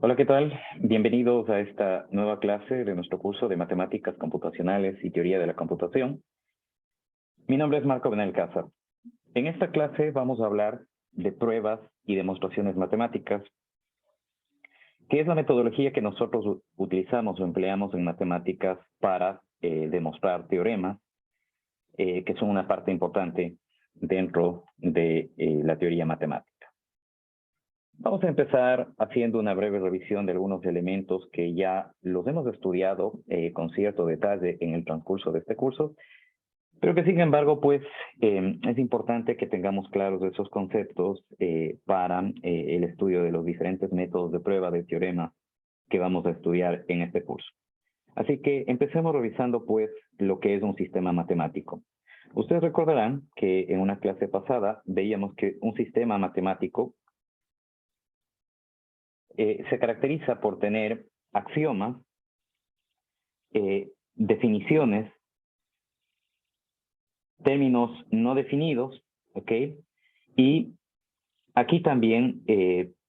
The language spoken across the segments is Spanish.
Hola, ¿qué tal? Bienvenidos a esta nueva clase de nuestro curso de Matemáticas Computacionales y Teoría de la Computación. Mi nombre es Marco Benalcázar. En esta clase vamos a hablar de pruebas y demostraciones matemáticas, que es la metodología que nosotros utilizamos o empleamos en matemáticas para demostrar teoremas, que son una parte importante dentro de la teoría matemática. Vamos a empezar haciendo una breve revisión de algunos elementos que ya los hemos estudiado con cierto detalle en el transcurso de este curso, pero que sin embargo, pues, es importante que tengamos claros esos conceptos para el estudio de los diferentes métodos de prueba de teorema que vamos a estudiar en este curso. Así que empecemos revisando, pues, lo que es un sistema matemático. Ustedes recordarán que en una clase pasada veíamos que un sistema matemático se caracteriza por tener axiomas, definiciones, términos no definidos, ¿ok? Y aquí también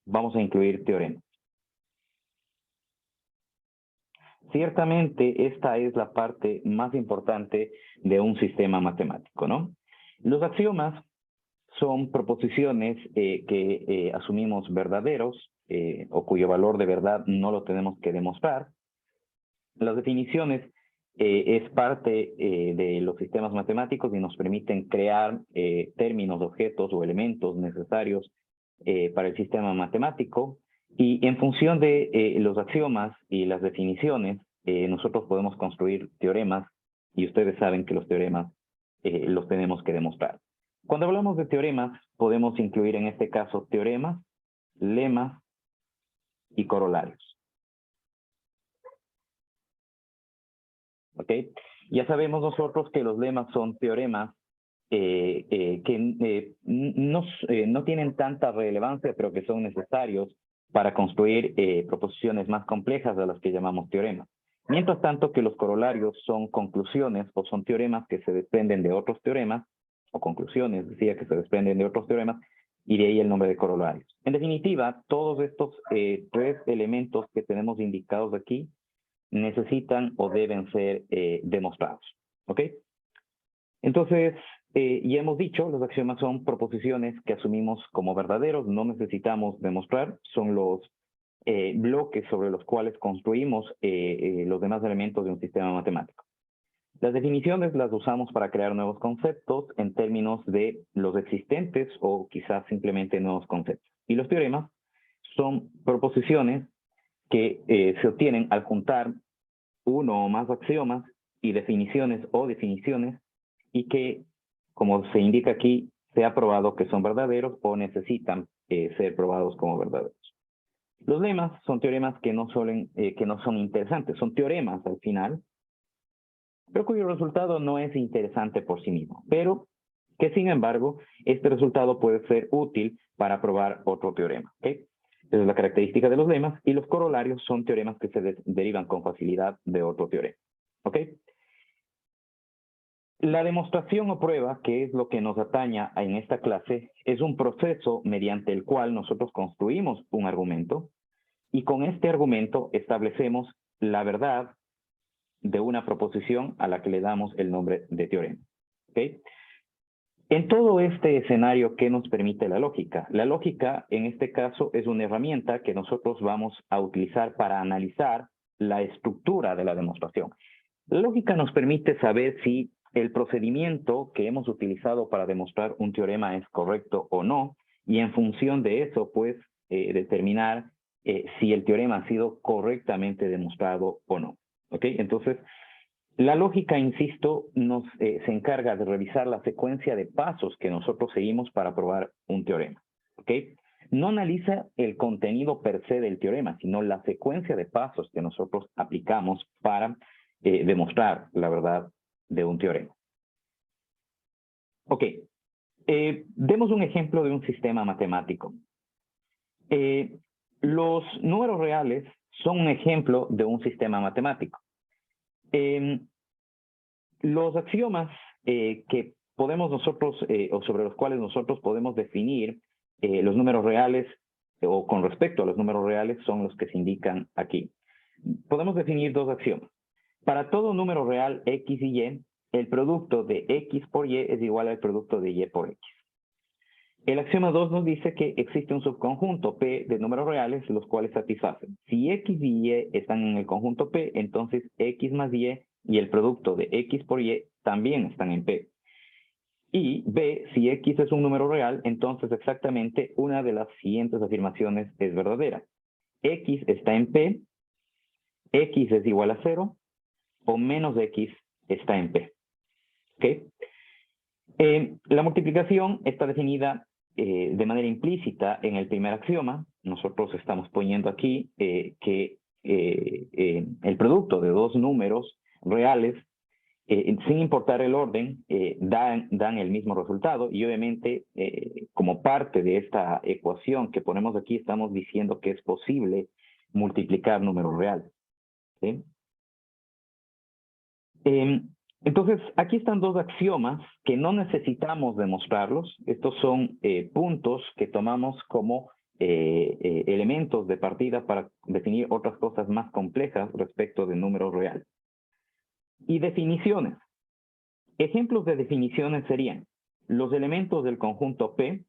vamos a incluir teoremas. Ciertamente esta es la parte más importante de un sistema matemático, ¿no? Los axiomas son proposiciones que asumimos verdaderos o cuyo valor de verdad no lo tenemos que demostrar. Las definiciones es parte de los sistemas matemáticos y nos permiten crear términos, objetos o elementos necesarios para el sistema matemático. Y en función de los axiomas y las definiciones, nosotros podemos construir teoremas y ustedes saben que los teoremas los tenemos que demostrar. Cuando hablamos de teoremas, podemos incluir en este caso teoremas, lemas y corolarios. ¿Ok? Ya sabemos nosotros que los lemas son teoremas que no tienen tanta relevancia, pero que son necesarios para construir proposiciones más complejas de las que llamamos teoremas. Mientras tanto que los corolarios son conclusiones o son teoremas que se desprenden de otros teoremas, o conclusiones, decía, que se desprenden de otros teoremas, y de ahí el nombre de corolarios. En definitiva, todos estos tres elementos que tenemos indicados aquí necesitan o deben ser demostrados. ¿Ok? Entonces, ya hemos dicho, los axiomas son proposiciones que asumimos como verdaderos, no necesitamos demostrar, son los bloques sobre los cuales construimos los demás elementos de un sistema matemático. Las definiciones las usamos para crear nuevos conceptos en términos de los existentes o quizás simplemente nuevos conceptos. Y los teoremas son proposiciones que se obtienen al juntar uno o más axiomas y definiciones o definiciones y que, como se indica aquí, se ha probado que son verdaderos o necesitan ser probados como verdaderos. Los lemas son teoremas que no son interesantes, son teoremas al final, pero cuyo resultado no es interesante por sí mismo, pero que sin embargo, este resultado puede ser útil para probar otro teorema. ¿Okay? Esa es la característica de los lemas, y los corolarios son teoremas que se derivan con facilidad de otro teorema. ¿Ok? La demostración o prueba, que es lo que nos ataña en esta clase, es un proceso mediante el cual nosotros construimos un argumento y con este argumento establecemos la verdad de una proposición a la que le damos el nombre de teorema. ¿Okay? En todo este escenario, ¿qué nos permite la lógica? La lógica, en este caso, es una herramienta que nosotros vamos a utilizar para analizar la estructura de la demostración. La lógica nos permite saber si el procedimiento que hemos utilizado para demostrar un teorema es correcto o no, y en función de eso, pues, determinar si el teorema ha sido correctamente demostrado o no. ¿Ok? Entonces, la lógica, insisto, se encarga de revisar la secuencia de pasos que nosotros seguimos para probar un teorema. ¿Ok? No analiza el contenido per se del teorema, sino la secuencia de pasos que nosotros aplicamos para demostrar la verdad de un teorema. Ok, demos un ejemplo de un sistema matemático. Los números reales son un ejemplo de un sistema matemático. Los axiomas que podemos nosotros, o sobre los cuales nosotros podemos definir los números reales, o con respecto a los números reales, son los que se indican aquí. Podemos definir dos axiomas. Para todo número real X y Y, el producto de X por Y es igual al producto de Y por X. El axioma 2 nos dice que existe un subconjunto P de números reales, los cuales satisfacen. Si X y Y están en el conjunto P, entonces X más Y y el producto de X por Y también están en P. Y B, si X es un número real, entonces exactamente una de las siguientes afirmaciones es verdadera. X está en P, X es igual a 0, o menos X está en P. ¿Okay? La multiplicación está definida de manera implícita en el primer axioma. Nosotros estamos poniendo aquí que el producto de dos números reales, sin importar el orden, dan el mismo resultado. Y obviamente, como parte de esta ecuación que ponemos aquí, estamos diciendo que es posible multiplicar números reales. ¿Sí? Entonces, aquí están dos axiomas que no necesitamos demostrarlos. Estos son puntos que tomamos como elementos de partida para definir otras cosas más complejas respecto de números reales. Y definiciones. Ejemplos de definiciones serían: los elementos del conjunto P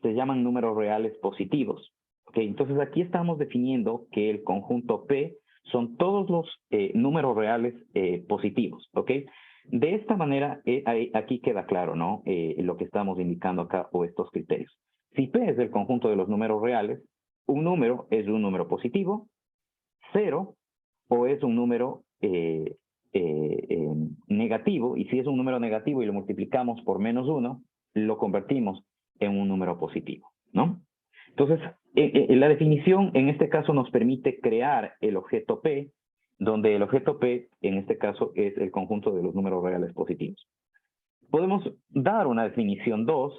se llaman números reales positivos. ¿Okay? Entonces, aquí estamos definiendo que el conjunto P son todos los números reales positivos. ¿Okay? De esta manera, aquí queda claro, ¿no? Lo que estamos indicando acá, o estos criterios. Si P es el conjunto de los números reales, un número es un número positivo, 0, o es un número negativo, y si es un número negativo y lo multiplicamos por menos 1, lo convertimos en un número positivo, ¿no? Entonces, la definición en este caso nos permite crear el objeto P, donde el objeto P en este caso es el conjunto de los números reales positivos. Podemos dar una definición 2,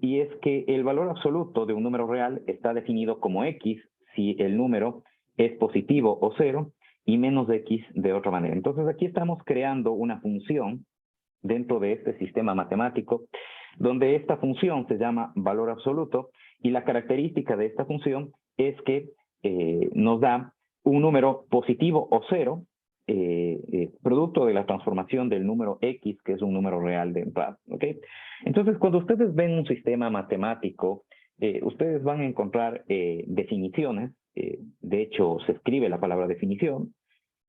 y es que el valor absoluto de un número real está definido como X si el número es positivo o 0, y menos X de otra manera. Entonces aquí estamos creando una función dentro de este sistema matemático, donde esta función se llama valor absoluto, y la característica de esta función es que nos da un número positivo o 0, producto de la transformación del número X, que es un número real de entrada. ¿Okay? Entonces, cuando ustedes ven un sistema matemático, ustedes van a encontrar definiciones. De hecho, se escribe la palabra definición.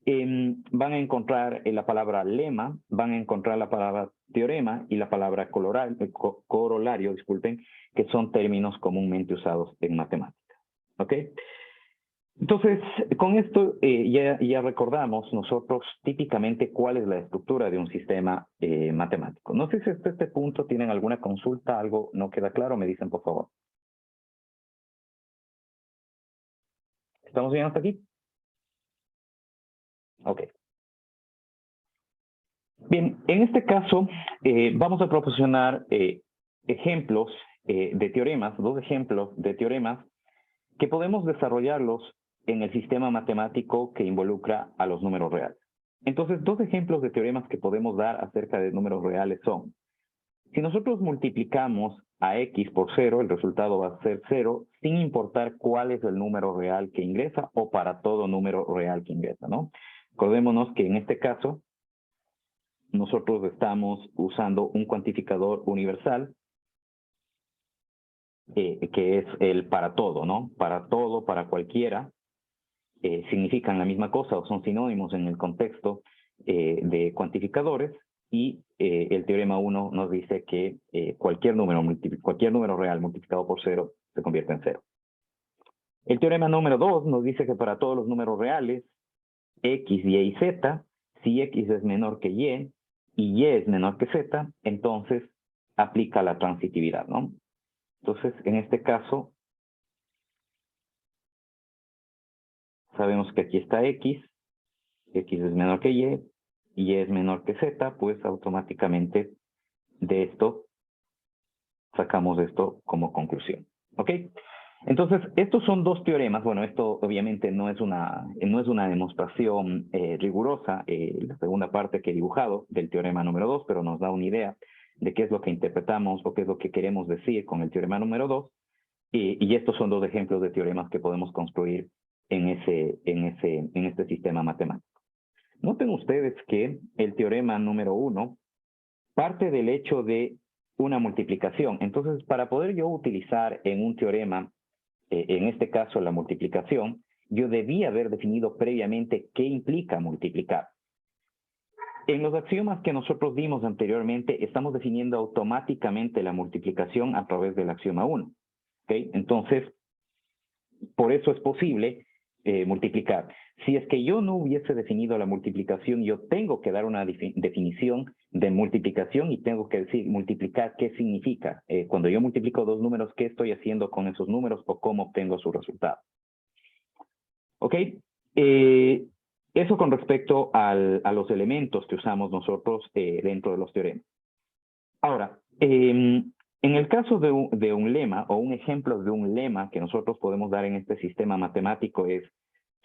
Van a encontrar la palabra lema, van a encontrar la palabra teorema y la palabra corolario, disculpen, que son términos comúnmente usados en matemática. ¿Ok? Entonces, con esto ya recordamos nosotros típicamente cuál es la estructura de un sistema matemático. No sé si hasta este punto tienen alguna consulta, algo no queda claro, me dicen por favor. ¿Estamos bien hasta aquí? Ok. Bien, en este caso vamos a proporcionar ejemplos de teoremas, dos ejemplos de teoremas que podemos desarrollarlos en el sistema matemático que involucra a los números reales. Entonces, dos ejemplos de teoremas que podemos dar acerca de números reales son: si nosotros multiplicamos a X por 0, el resultado va a ser 0, sin importar cuál es el número real que ingresa, o para todo número real que ingresa, ¿no? Acordémonos que en este caso nosotros estamos usando un cuantificador universal, que es el para todo, ¿no? Para todo, para cualquiera, significan la misma cosa o son sinónimos en el contexto de cuantificadores, y el teorema 1 nos dice que cualquier número real multiplicado por 0 se convierte en 0. El teorema número 2 nos dice que para todos los números reales, X, Y y Z, si X es menor que Y y es menor que Z, entonces aplica la transitividad, ¿no? Entonces, en este caso, sabemos que aquí está X es menor que Y es menor que Z, pues automáticamente de esto sacamos esto como conclusión. ¿Ok? Entonces, estos son dos teoremas. Bueno, esto obviamente no es una demostración rigurosa, la segunda parte que he dibujado del teorema número 2, pero nos da una idea de qué es lo que interpretamos o qué es lo que queremos decir con el teorema número 2. Y estos son dos ejemplos de teoremas que podemos construir en este sistema matemático. Noten ustedes que el teorema número 1 parte del hecho de una multiplicación. Entonces, para poder yo utilizar en un teorema, en este caso la multiplicación, yo debía haber definido previamente qué implica multiplicar. En los axiomas que nosotros dimos anteriormente, estamos definiendo automáticamente la multiplicación a través del axioma 1. ¿Okay? Entonces, por eso es posible multiplicar. Si es que yo no hubiese definido la multiplicación, yo tengo que dar una definición de multiplicación y tengo que decir multiplicar qué significa. Cuando yo multiplico dos números, ¿qué estoy haciendo con esos números o cómo obtengo su resultado? ¿Ok? Eso con respecto a los elementos que usamos nosotros dentro de los teoremas. Ahora, en el caso de un lema o un ejemplo de un lema que nosotros podemos dar en este sistema matemático es,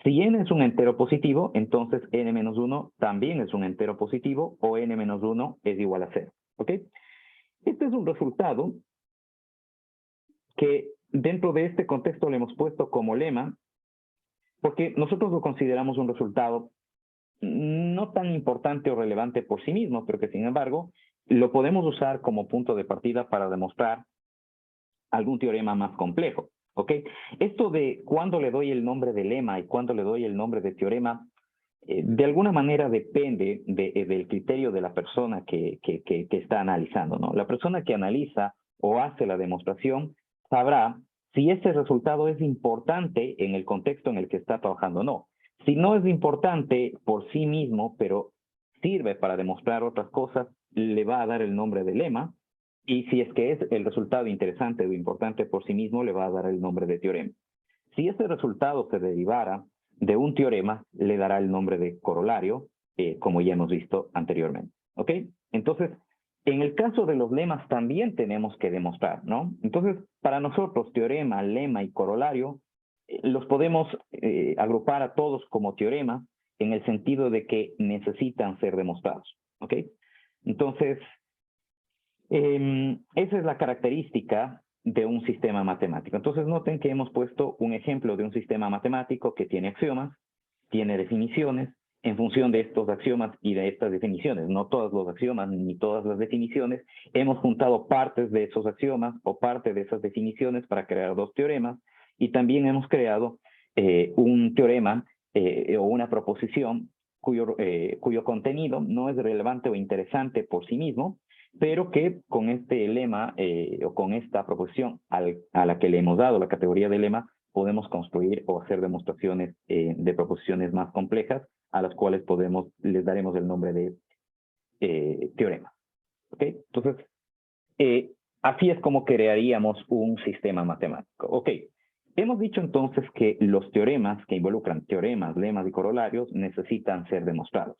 si n es un entero positivo, entonces n-1 también es un entero positivo o n-1 es igual a 0. ¿Ok? Este es un resultado que dentro de este contexto le hemos puesto como lema porque nosotros lo consideramos un resultado no tan importante o relevante por sí mismo, pero que sin embargo lo podemos usar como punto de partida para demostrar algún teorema más complejo. ¿Ok? Esto de cuándo le doy el nombre de lema y cuándo le doy el nombre de teorema, de alguna manera depende del criterio de la persona que está analizando, ¿no? La persona que analiza o hace la demostración sabrá si ese resultado es importante en el contexto en el que está trabajando o no. Si no es importante por sí mismo, pero sirve para demostrar otras cosas, le va a dar el nombre de lema. Y si es que es el resultado interesante o importante por sí mismo, le va a dar el nombre de teorema. Si ese resultado se derivara de un teorema, le dará el nombre de corolario, como ya hemos visto anteriormente. ¿Ok? Entonces, en el caso de los lemas también tenemos que demostrar, ¿no? Entonces, para nosotros, teorema, lema y corolario, los podemos agrupar a todos como teoremas en el sentido de que necesitan ser demostrados. ¿Ok? Entonces, esa es la característica de un sistema matemático. Entonces noten que hemos puesto un ejemplo de un sistema matemático que tiene axiomas, tiene definiciones, en función de estos axiomas y de estas definiciones, no todos los axiomas ni todas las definiciones, hemos juntado partes de esos axiomas o parte de esas definiciones para crear dos teoremas y también hemos creado un teorema o una proposición cuyo contenido no es relevante o interesante por sí mismo, pero que con este lema o con esta proposición a la que le hemos dado la categoría de lema, podemos construir o hacer demostraciones de proposiciones más complejas a las cuales les daremos el nombre de teorema. ¿Ok? Entonces, así es como crearíamos un sistema matemático. Ok, hemos dicho entonces que los teoremas que involucran teoremas, lemas y corolarios necesitan ser demostrados.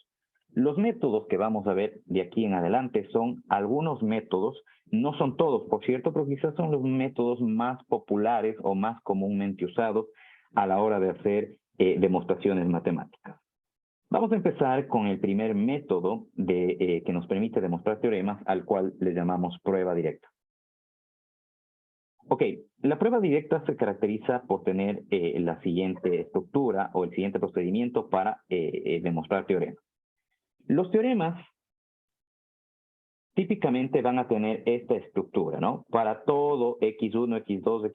Los métodos que vamos a ver de aquí en adelante son algunos métodos, no son todos, por cierto, pero quizás son los métodos más populares o más comúnmente usados a la hora de hacer demostraciones matemáticas. Vamos a empezar con el primer método que nos permite demostrar teoremas, al cual le llamamos prueba directa. Ok, la prueba directa se caracteriza por tener la siguiente estructura o el siguiente procedimiento para demostrar teoremas. Los teoremas típicamente van a tener esta estructura, ¿no? Para todo x1, x2,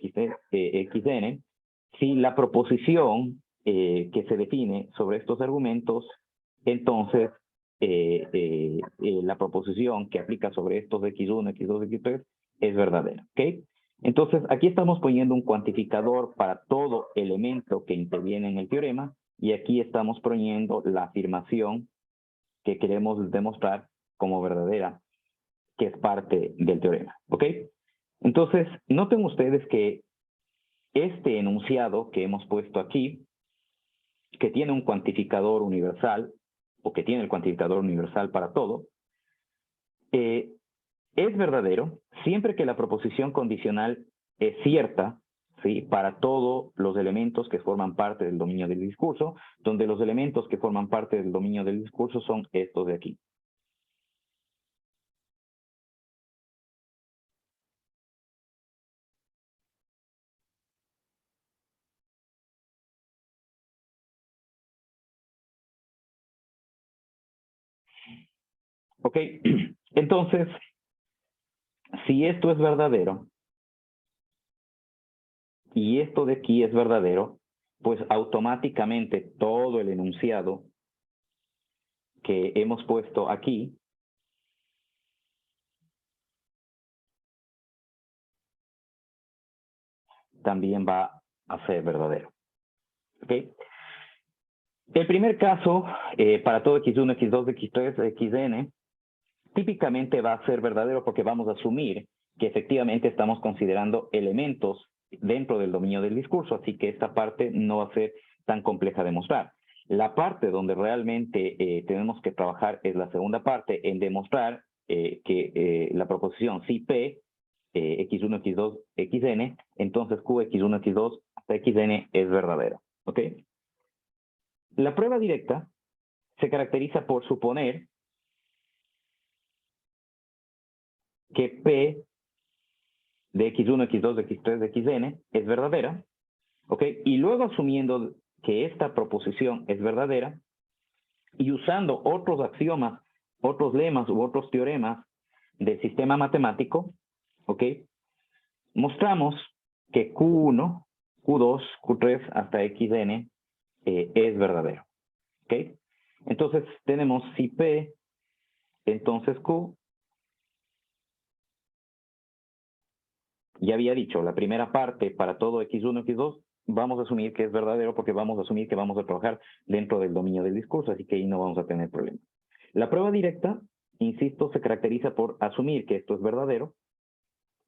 xn, si la proposición que se define sobre estos argumentos, entonces la proposición que aplica sobre estos x1, x2, x3 es verdadera, ¿ok? Entonces, aquí estamos poniendo un cuantificador para todo elemento que interviene en el teorema y aquí estamos poniendo la afirmación que queremos demostrar como verdadera, que es parte del teorema, ¿ok? Entonces, noten ustedes que este enunciado que hemos puesto aquí, que tiene un cuantificador universal, o que tiene el cuantificador universal para todo, es verdadero siempre que la proposición condicional es cierta, ¿sí? Para todos los elementos que forman parte del dominio del discurso, donde los elementos que forman parte del dominio del discurso son estos de aquí. ¿Ok? Entonces, si esto es verdadero y esto de aquí es verdadero, pues automáticamente todo el enunciado que hemos puesto aquí también va a ser verdadero. ¿Ok? El primer caso, para todo x1, x2, x3, xn, típicamente va a ser verdadero porque vamos a asumir que efectivamente estamos considerando elementos dentro del dominio del discurso, así que esta parte no va a ser tan compleja de mostrar. La parte donde realmente tenemos que trabajar es la segunda parte, en demostrar que la proposición si P, x1, x2, xn, entonces q, x1, x2, hasta xn es verdadero. ¿Ok? La prueba directa se caracteriza por suponer que P de x1, x2, x3, xn es verdadera, ¿ok? Y luego asumiendo que esta proposición es verdadera y usando otros axiomas, otros lemas u otros teoremas del sistema matemático, ¿ok? Mostramos que Q1, Q2, Q3 hasta xn es verdadero, ¿ok? Entonces tenemos si P, entonces Q. Ya había dicho, la primera parte para todo x1, x2, vamos a asumir que es verdadero porque vamos a asumir que vamos a trabajar dentro del dominio del discurso, así que ahí no vamos a tener problema. La prueba directa, insisto, se caracteriza por asumir que esto es verdadero,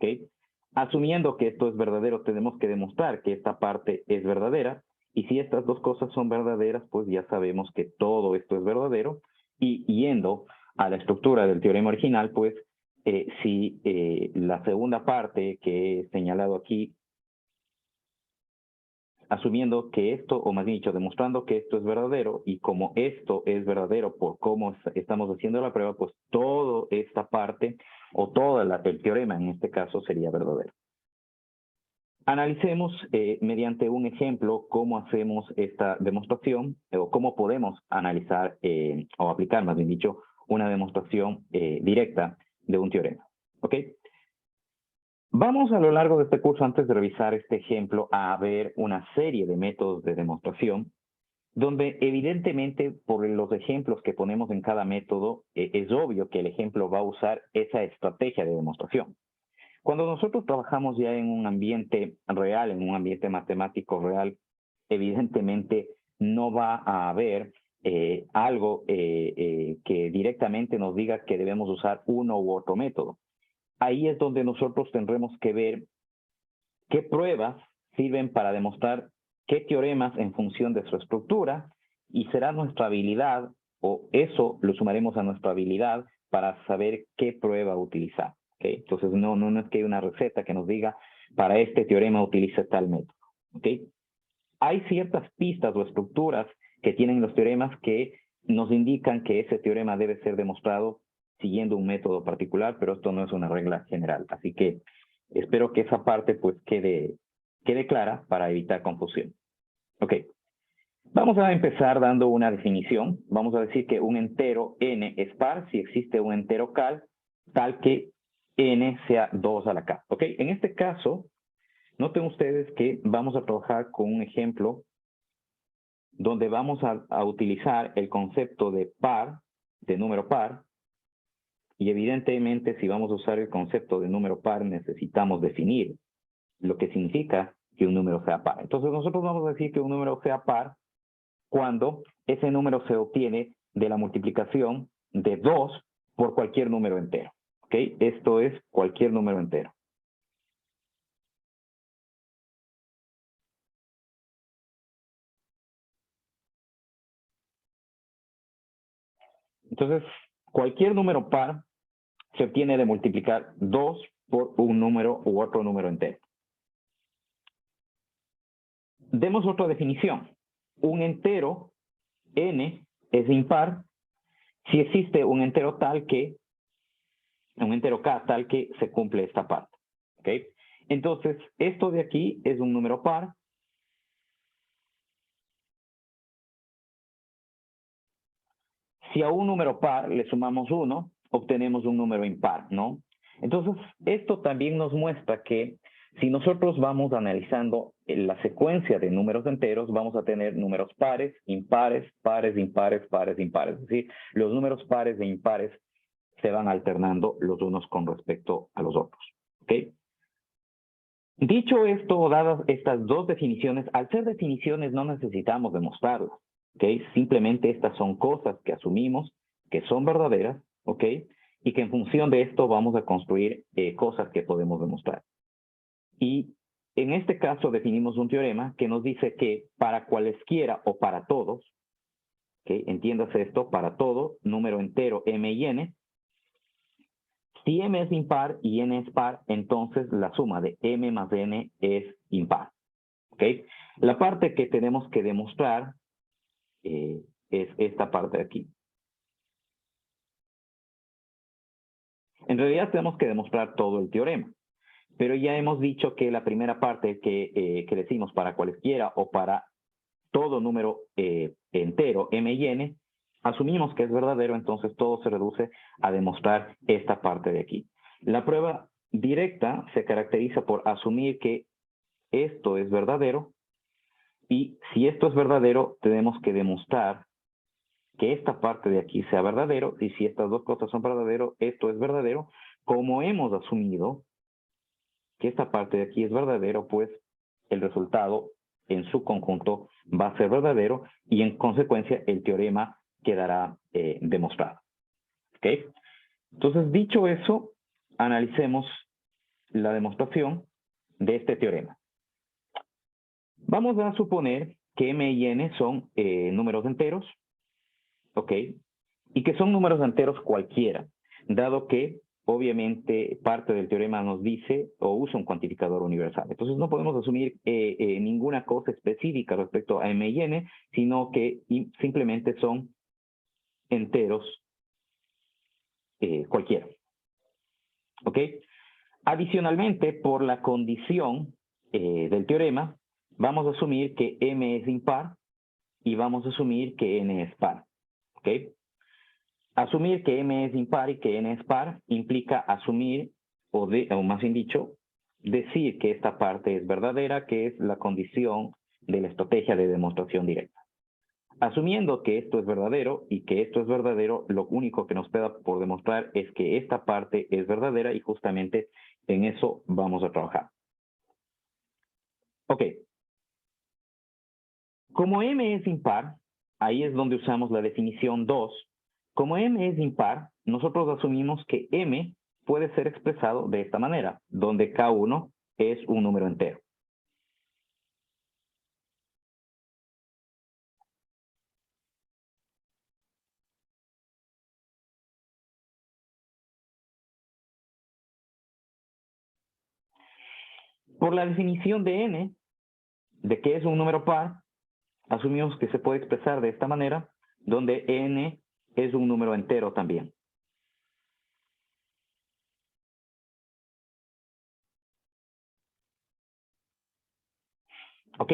¿ok? Asumiendo que esto es verdadero, tenemos que demostrar que esta parte es verdadera, y si estas dos cosas son verdaderas, pues ya sabemos que todo esto es verdadero, y yendo a la estructura del teorema original, pues si la segunda parte que he señalado aquí, asumiendo que esto, o más bien dicho, demostrando que esto es verdadero, y como esto es verdadero por cómo estamos haciendo la prueba, pues toda esta parte, o todo el teorema en este caso, sería verdadero. Analicemos mediante un ejemplo cómo hacemos esta demostración, o cómo podemos analizar, o aplicar, más bien dicho, una demostración directa de un teorema. ¿Ok? Vamos a lo largo de este curso, antes de revisar este ejemplo, a ver una serie de métodos de demostración, donde evidentemente por los ejemplos que ponemos en cada método, es obvio que el ejemplo va a usar esa estrategia de demostración. Cuando nosotros trabajamos ya en un ambiente real, en un ambiente matemático real, evidentemente no va a haber algo que directamente nos diga que debemos usar uno u otro método. Ahí es donde nosotros tendremos que ver qué pruebas sirven para demostrar qué teoremas en función de su estructura, y será nuestra habilidad, o eso lo sumaremos a nuestra habilidad para saber qué prueba utilizar. ¿Okay? Entonces no es que hay una receta que nos diga para este teorema utilice tal método. ¿Okay? Hay ciertas pistas o estructuras que tienen los teoremas que nos indican que ese teorema debe ser demostrado siguiendo un método particular, pero esto no es una regla general. Así que espero que esa parte pues quede clara para evitar confusión. Ok. Vamos a empezar dando una definición. Vamos a decir que un entero n es par si existe un entero tal que n sea 2 a la k. Ok. En este caso, noten ustedes que vamos a trabajar con un ejemplo donde vamos a utilizar el concepto de par, de número par, y evidentemente si vamos a usar el concepto de número par necesitamos definir lo que significa que un número sea par. Entonces nosotros vamos a decir que un número sea par cuando ese número se obtiene de la multiplicación de 2 por cualquier número entero. ¿Ok? Esto es cualquier número entero. Entonces, cualquier número par se obtiene de multiplicar 2 por un número u otro número entero. Demos otra definición. Un entero n es impar si existe un entero un entero k tal que se cumple esta parte. ¿Ok? Entonces, esto de aquí es un número par. Si a un número par le sumamos 1, obtenemos un número impar, ¿no? Entonces, esto también nos muestra que si nosotros vamos analizando la secuencia de números enteros, vamos a tener números pares, impares, pares, impares, pares, impares. Es decir, los números pares e impares se van alternando los unos con respecto a los otros. ¿Ok? Dicho esto, dadas estas dos definiciones, al ser definiciones no necesitamos demostrarlas. ¿Ok? Simplemente estas son cosas que asumimos que son verdaderas, ¿ok? Y que en función de esto vamos a construir cosas que podemos demostrar. Y en este caso definimos un teorema que nos dice que para cualesquiera o para todos, ¿okay? Entiéndase esto, para todo número entero m y n, si m es impar y n es par, entonces la suma de m más n es impar. ¿Okay? La parte que tenemos que demostrar es esta parte de aquí. En realidad tenemos que demostrar todo el teorema. Pero ya hemos dicho que la primera parte que decimos para cualesquiera o para todo número entero, m y n, asumimos que es verdadero, entonces todo se reduce a demostrar esta parte de aquí. La prueba directa se caracteriza por asumir que esto es verdadero, y si esto es verdadero, tenemos que demostrar que esta parte de aquí sea verdadero, y si estas dos cosas son verdaderos, esto es verdadero. Como hemos asumido que esta parte de aquí es verdadero, pues el resultado en su conjunto va a ser verdadero y en consecuencia el teorema quedará demostrado. ¿Ok? Entonces, dicho eso, analicemos la demostración de este teorema. Vamos a suponer que m y n son números enteros, ¿ok? Y que son números enteros cualquiera, dado que obviamente parte del teorema nos dice o usa un cuantificador universal. Entonces no podemos asumir ninguna cosa específica respecto a m y n, sino que simplemente son enteros cualquiera. ¿Ok? Adicionalmente, por la condición del teorema, vamos a asumir que m es impar y vamos a asumir que n es par. ¿Ok? Asumir que m es impar y que n es par implica asumir, o más bien dicho, decir que esta parte es verdadera, que es la condición de la estrategia de demostración directa. Asumiendo que esto es verdadero y que esto es verdadero, lo único que nos queda por demostrar es que esta parte es verdadera y justamente en eso vamos a trabajar. Ok. Como m es impar, ahí es donde usamos la definición 2. Como m es impar, nosotros asumimos que m puede ser expresado de esta manera, donde k1 es un número entero. Por la definición de n, de que es un número par, asumimos que se puede expresar de esta manera, donde n es un número entero también. ¿Ok?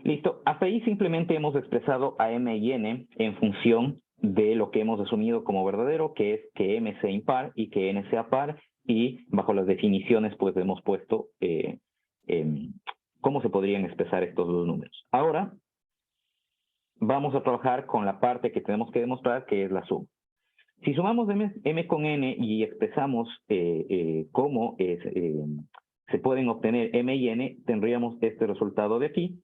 Listo. Hasta ahí simplemente hemos expresado a m y n en función de lo que hemos asumido como verdadero, que es que m sea impar y que n sea par, y bajo las definiciones pues hemos puesto cómo se podrían expresar estos dos números. Ahora vamos a trabajar con la parte que tenemos que demostrar, que es la suma. Si sumamos m con n y expresamos cómo se pueden obtener m y n, tendríamos este resultado de aquí.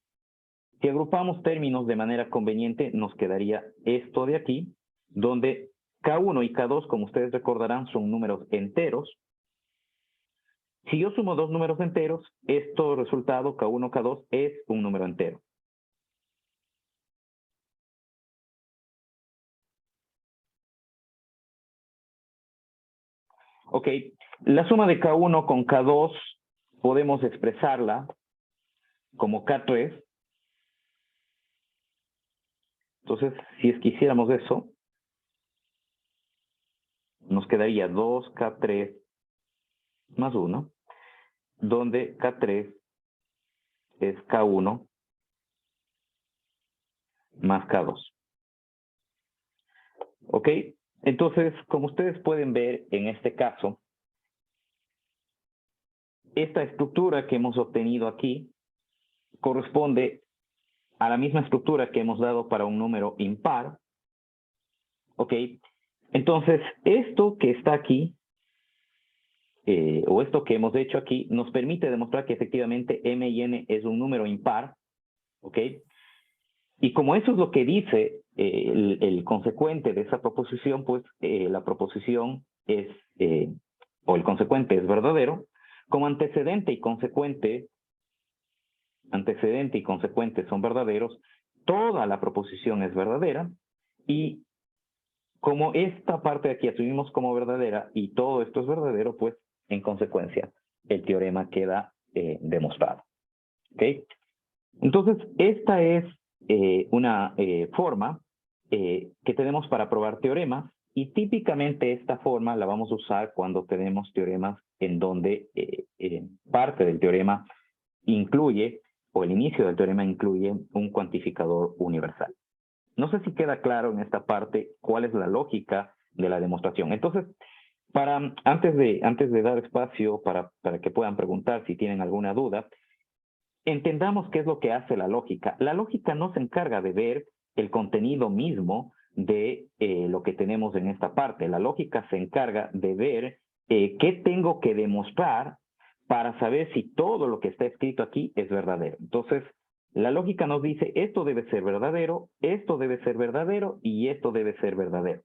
Si agrupamos términos de manera conveniente, nos quedaría esto de aquí, donde K1 y K2, como ustedes recordarán, son números enteros. Si yo sumo dos números enteros, este resultado, K1, K2, es un número entero. Ok, la suma de K1 con K2 podemos expresarla como K3. Entonces, si es que hiciéramos eso, nos quedaría 2K3 más 1, donde K3 es K1 más K2. ¿Ok? Entonces, como ustedes pueden ver en este caso, esta estructura que hemos obtenido aquí corresponde a la misma estructura que hemos dado para un número impar. ¿Ok? Entonces, esto que está aquí, o esto que hemos hecho aquí, nos permite demostrar que efectivamente m y n es un número impar. ¿Ok? Y como eso es lo que dice el consecuente de esa proposición, pues la proposición es, o el consecuente es verdadero. Como antecedente y consecuente son verdaderos, toda la proposición es verdadera, y como esta parte de aquí asumimos como verdadera y todo esto es verdadero, pues en consecuencia el teorema queda demostrado. ¿Ok? Entonces, esta es una forma que tenemos para probar teoremas, y típicamente esta forma la vamos a usar cuando tenemos teoremas en donde parte del teorema incluye, o el inicio del teorema incluye, un cuantificador universal. No sé si queda claro en esta parte cuál es la lógica de la demostración. Entonces, antes de dar espacio para que puedan preguntar si tienen alguna duda, entendamos qué es lo que hace la lógica. La lógica no se encarga de ver el contenido mismo de lo que tenemos en esta parte. La lógica se encarga de ver qué tengo que demostrar para saber si todo lo que está escrito aquí es verdadero. Entonces, la lógica nos dice, esto debe ser verdadero, esto debe ser verdadero y esto debe ser verdadero.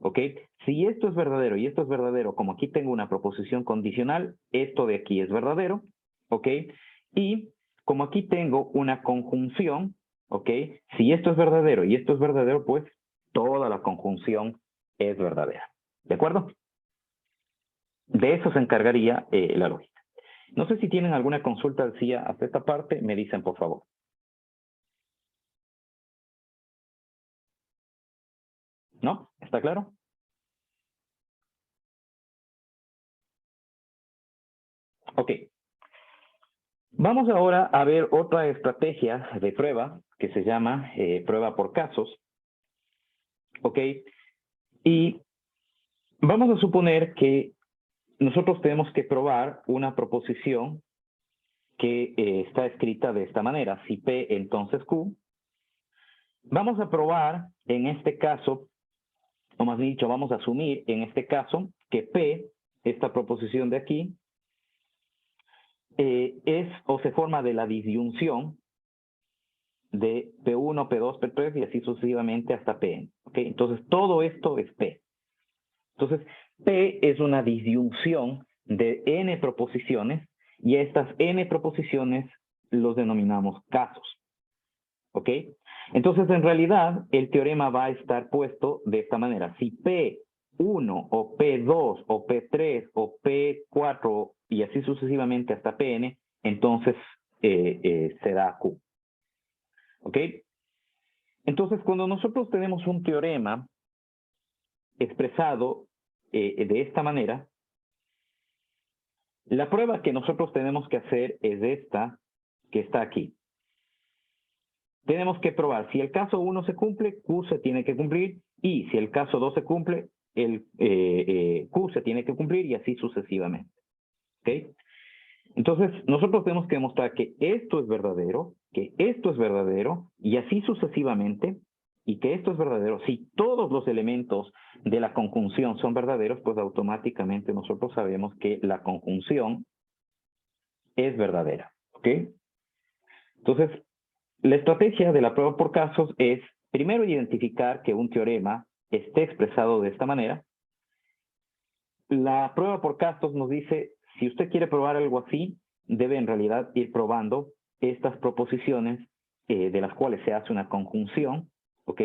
¿Ok? Si esto es verdadero y esto es verdadero, como aquí tengo una proposición condicional, esto de aquí es verdadero. ¿Ok? Y como aquí tengo una conjunción, ¿ok? Si esto es verdadero y esto es verdadero, pues toda la conjunción es verdadera. ¿De acuerdo? De eso se encargaría la lógica. No sé si tienen alguna consulta hasta esta parte, me dicen por favor. ¿No? ¿Está claro? Ok. Vamos ahora a ver otra estrategia de prueba que se llama prueba por casos. ¿Ok? Y vamos a suponer que nosotros tenemos que probar una proposición que está escrita de esta manera. Si P, entonces Q. Vamos a probar en este caso, o más dicho, vamos a asumir en este caso que P, esta proposición de aquí, es o se forma de la disyunción de P1, P2, P3 y así sucesivamente hasta Pn. ¿Okay? Entonces, todo esto es P. Entonces, P es una disyunción de n proposiciones, y estas n proposiciones los denominamos casos. ¿Ok? Entonces, en realidad, el teorema va a estar puesto de esta manera. Si P1 o P2 o P3 o P4 y así sucesivamente hasta Pn, entonces será Q. ¿Ok? Entonces, cuando nosotros tenemos un teorema expresado de esta manera, la prueba que nosotros tenemos que hacer es esta que está aquí. Tenemos que probar si el caso 1 se cumple, Q se tiene que cumplir, y si el caso 2 se cumple, el Q se tiene que cumplir, y así sucesivamente. ¿Ok? Entonces, nosotros tenemos que demostrar que esto es verdadero, que esto es verdadero, y así sucesivamente, y que esto es verdadero. Si todos los elementos de la conjunción son verdaderos, pues automáticamente nosotros sabemos que la conjunción es verdadera. ¿Ok? Entonces, la estrategia de la prueba por casos es, primero, identificar que un teorema esté expresado de esta manera. La prueba por casos nos dice, si usted quiere probar algo así, debe en realidad ir probando estas proposiciones de las cuales se hace una conjunción, ¿ok?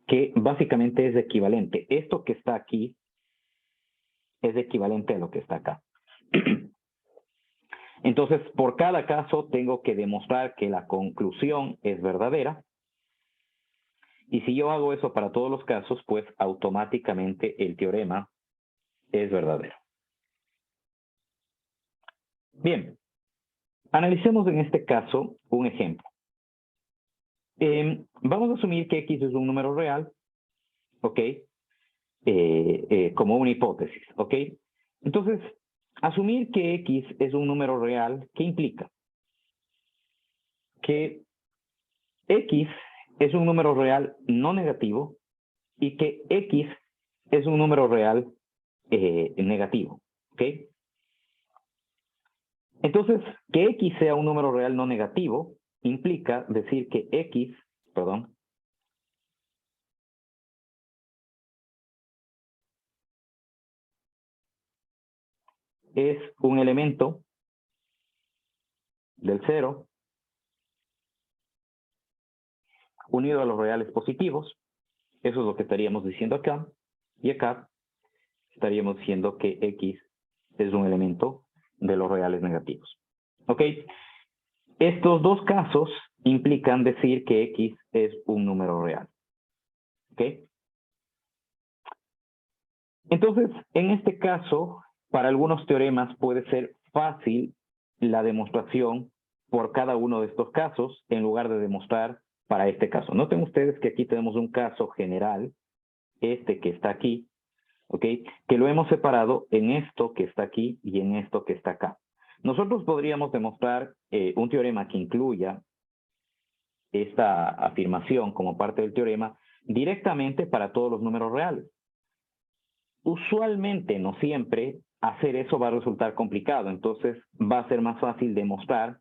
Que básicamente es equivalente. Esto que está aquí es equivalente a lo que está acá. Entonces, por cada caso tengo que demostrar que la conclusión es verdadera. Y si yo hago eso para todos los casos, pues automáticamente el teorema es verdadero. Bien, analicemos en este caso un ejemplo. Vamos a asumir que X es un número real, ¿ok? como una hipótesis, ¿ok? Entonces, asumir que X es un número real, ¿qué implica? Que X es un número real no negativo y que X es un número real negativo, ¿ok? Entonces, que X sea un número real no negativo implica decir que X, perdón, es un elemento del cero unido a los reales positivos. Eso es lo que estaríamos diciendo acá. Y acá estaríamos diciendo que X es un elemento de los reales negativos. ¿Ok? Estos dos casos implican decir que X es un número real. ¿Ok? Entonces, en este caso, para algunos teoremas puede ser fácil la demostración por cada uno de estos casos en lugar de demostrar para este caso. Noten ustedes que aquí tenemos un caso general, este que está aquí, ¿ok? Que lo hemos separado en esto que está aquí y en esto que está acá. Nosotros podríamos demostrar un teorema que incluya esta afirmación como parte del teorema directamente para todos los números reales. Usualmente, no siempre, hacer eso va a resultar complicado, entonces va a ser más fácil demostrar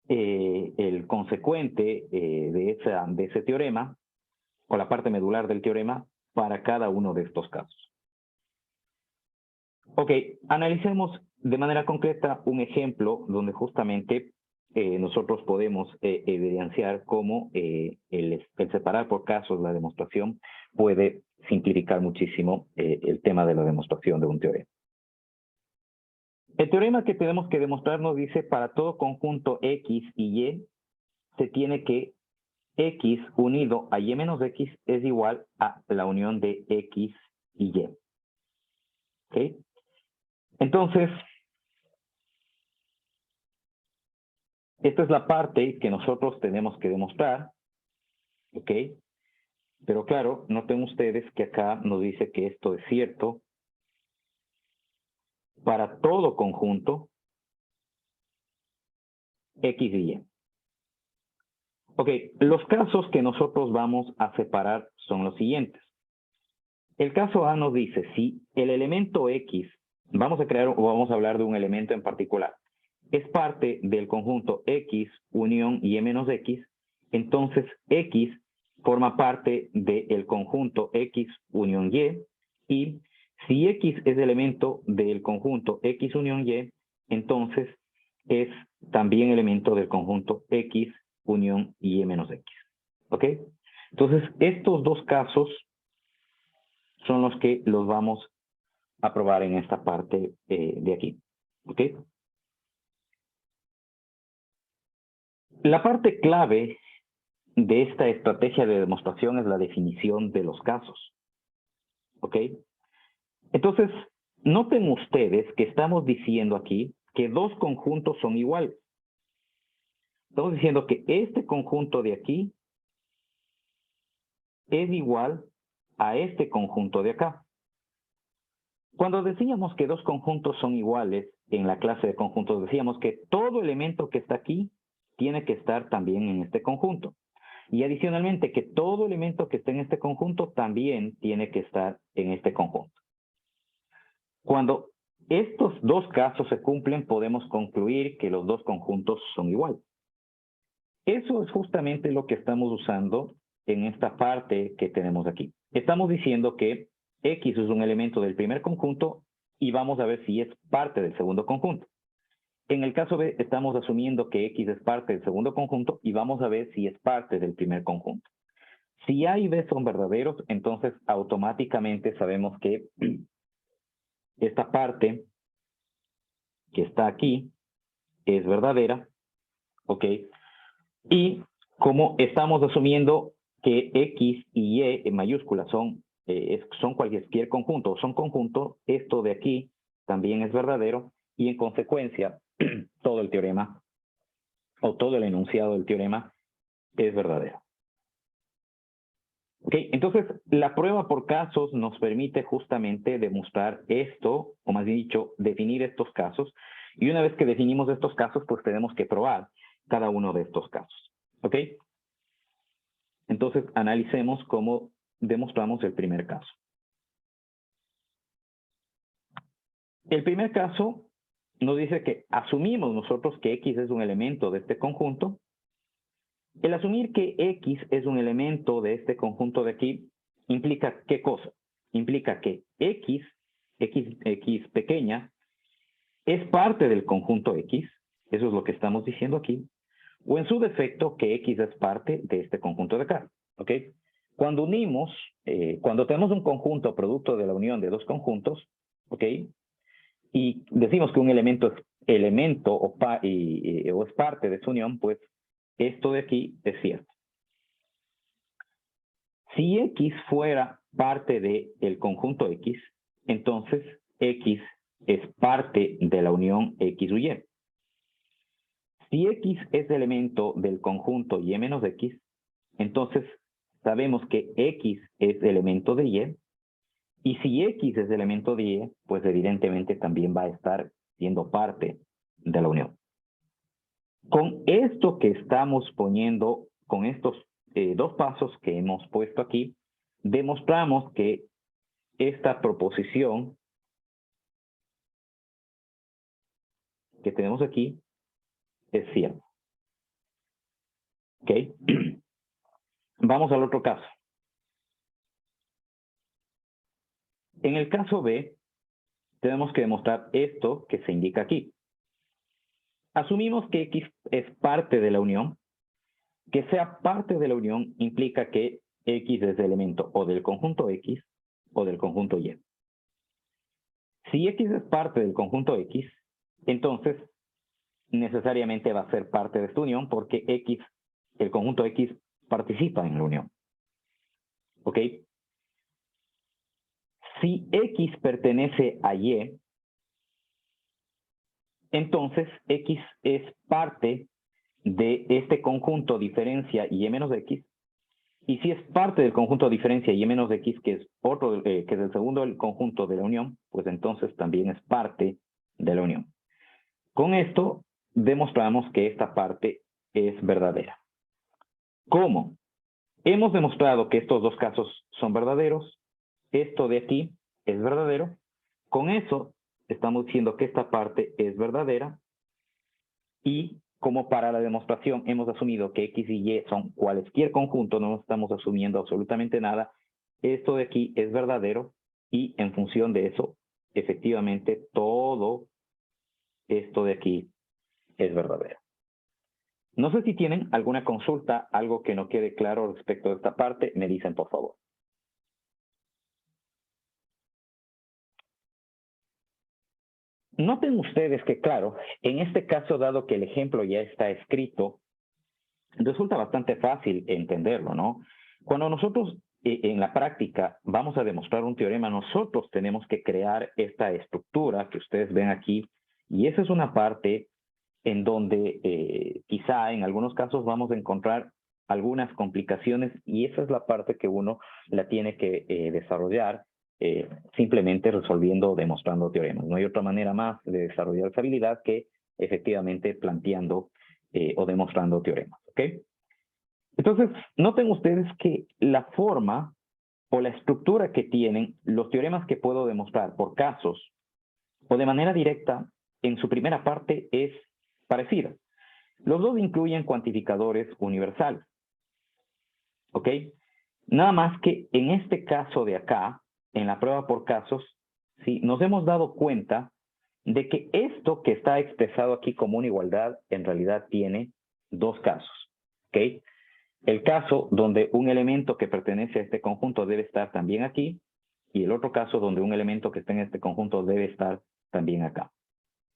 el consecuente de ese teorema o la parte medular del teorema para cada uno de estos casos. Ok, analicemos de manera concreta un ejemplo donde justamente nosotros podemos evidenciar cómo el separar por casos la demostración puede simplificar muchísimo el tema de la demostración de un teorema. El teorema que tenemos que demostrar nos dice para todo conjunto X y Y se tiene que X unido a Y menos X es igual a la unión de X y Y. ¿Ok? Entonces, esta es la parte que nosotros tenemos que demostrar, ¿ok? Pero claro, noten ustedes que acá nos dice que esto es cierto para todo conjunto X y Y. Ok, los casos que nosotros vamos a separar son los siguientes. El caso A nos dice, si el elemento X, vamos a crear o vamos a hablar de un elemento en particular, es parte del conjunto X unión Y menos X, entonces X forma parte del conjunto X unión y si X es elemento del conjunto X unión Y, entonces es también elemento del conjunto X unión Y menos X. ¿Ok? Entonces, estos dos casos son los que los vamos a probar en esta parte de aquí. ¿Ok? La parte clave de esta estrategia de demostración es la definición de los casos. ¿Ok? Entonces, noten ustedes que estamos diciendo aquí que dos conjuntos son iguales. Estamos diciendo que este conjunto de aquí es igual a este conjunto de acá. Cuando decíamos que dos conjuntos son iguales en la clase de conjuntos, decíamos que todo elemento que está aquí tiene que estar también en este conjunto. Y adicionalmente que todo elemento que esté en este conjunto también tiene que estar en este conjunto. Cuando estos dos casos se cumplen, podemos concluir que los dos conjuntos son iguales. Eso es justamente lo que estamos usando en esta parte que tenemos aquí. Estamos diciendo que X es un elemento del primer conjunto y vamos a ver si es parte del segundo conjunto. En el caso B, estamos asumiendo que X es parte del segundo conjunto y vamos a ver si es parte del primer conjunto. Si A y B son verdaderos, entonces automáticamente sabemos que esta parte que está aquí es verdadera, ¿ok? Y como estamos asumiendo que X y Y en mayúsculas son cualquier conjunto, son conjuntos, esto de aquí también es verdadero y en consecuencia todo el teorema o todo el enunciado del teorema es verdadero. Ok, entonces la prueba por casos nos permite justamente demostrar esto, o más bien dicho, definir estos casos. Y una vez que definimos estos casos, pues tenemos que probar cada uno de estos casos. Ok, entonces analicemos cómo demostramos el primer caso. El primer caso nos dice que asumimos nosotros que X es un elemento de este conjunto. El asumir que X es un elemento de este conjunto de aquí implica ¿qué cosa? Implica que X pequeña, es parte del conjunto X, eso es lo que estamos diciendo aquí, o en su defecto que X es parte de este conjunto de acá, ¿ok? Cuando unimos, cuando tenemos un conjunto producto de la unión de dos conjuntos, ¿ok? Y decimos que un elemento es elemento o es parte de su unión, pues esto de aquí es cierto. Si X fuera parte del conjunto X, entonces X es parte de la unión X u Y. Si X es elemento del conjunto Y menos X, entonces sabemos que X es elemento de Y, y si X es elemento de Y, pues evidentemente también va a estar siendo parte de la unión. Con esto que estamos poniendo, con estos dos pasos que hemos puesto aquí, demostramos que esta proposición que tenemos aquí es cierta. ¿Ok? Vamos al otro caso. En el caso B, tenemos que demostrar esto que se indica aquí. Asumimos que X es parte de la unión. Que sea parte de la unión implica que X es elemento o del conjunto X o del conjunto Y. Si X es parte del conjunto X, entonces necesariamente va a ser parte de esta unión porque X, el conjunto X, participa en la unión. ¿Ok? Si X pertenece a Y, entonces X es parte de este conjunto diferencia Y menos X. Y si es parte del conjunto diferencia Y menos X, que es otro, que es el segundo del conjunto de la unión, pues entonces también es parte de la unión. Con esto demostramos que esta parte es verdadera. ¿Cómo? Hemos demostrado que estos dos casos son verdaderos. Esto de aquí es verdadero. Con eso estamos diciendo que esta parte es verdadera. Y como para la demostración hemos asumido que X y Y son cualquier conjunto, no estamos asumiendo absolutamente nada, esto de aquí es verdadero y en función de eso, efectivamente, todo esto de aquí es verdadero. No sé si tienen alguna consulta, algo que no quede claro respecto de esta parte, me dicen por favor. Noten ustedes que, claro, en este caso, dado que el ejemplo ya está escrito, resulta bastante fácil entenderlo, ¿no? Cuando nosotros en la práctica vamos a demostrar un teorema, nosotros tenemos que crear esta estructura que ustedes ven aquí, y esa es una parte en donde quizá en algunos casos vamos a encontrar algunas complicaciones, y esa es la parte que uno la tiene que desarrollar simplemente resolviendo o demostrando teoremas. No hay otra manera más de desarrollar esa habilidad que efectivamente planteando o demostrando teoremas, ¿ok? Entonces, noten ustedes que la forma o la estructura que tienen los teoremas que puedo demostrar por casos o de manera directa en su primera parte es parecida. Los dos incluyen cuantificadores universales, ¿ok? Nada más que en este caso de acá, en la prueba por casos, sí, nos hemos dado cuenta de que esto que está expresado aquí como una igualdad, en realidad tiene dos casos, ¿ok? El caso donde un elemento que pertenece a este conjunto debe estar también aquí, y el otro caso donde un elemento que está en este conjunto debe estar también acá,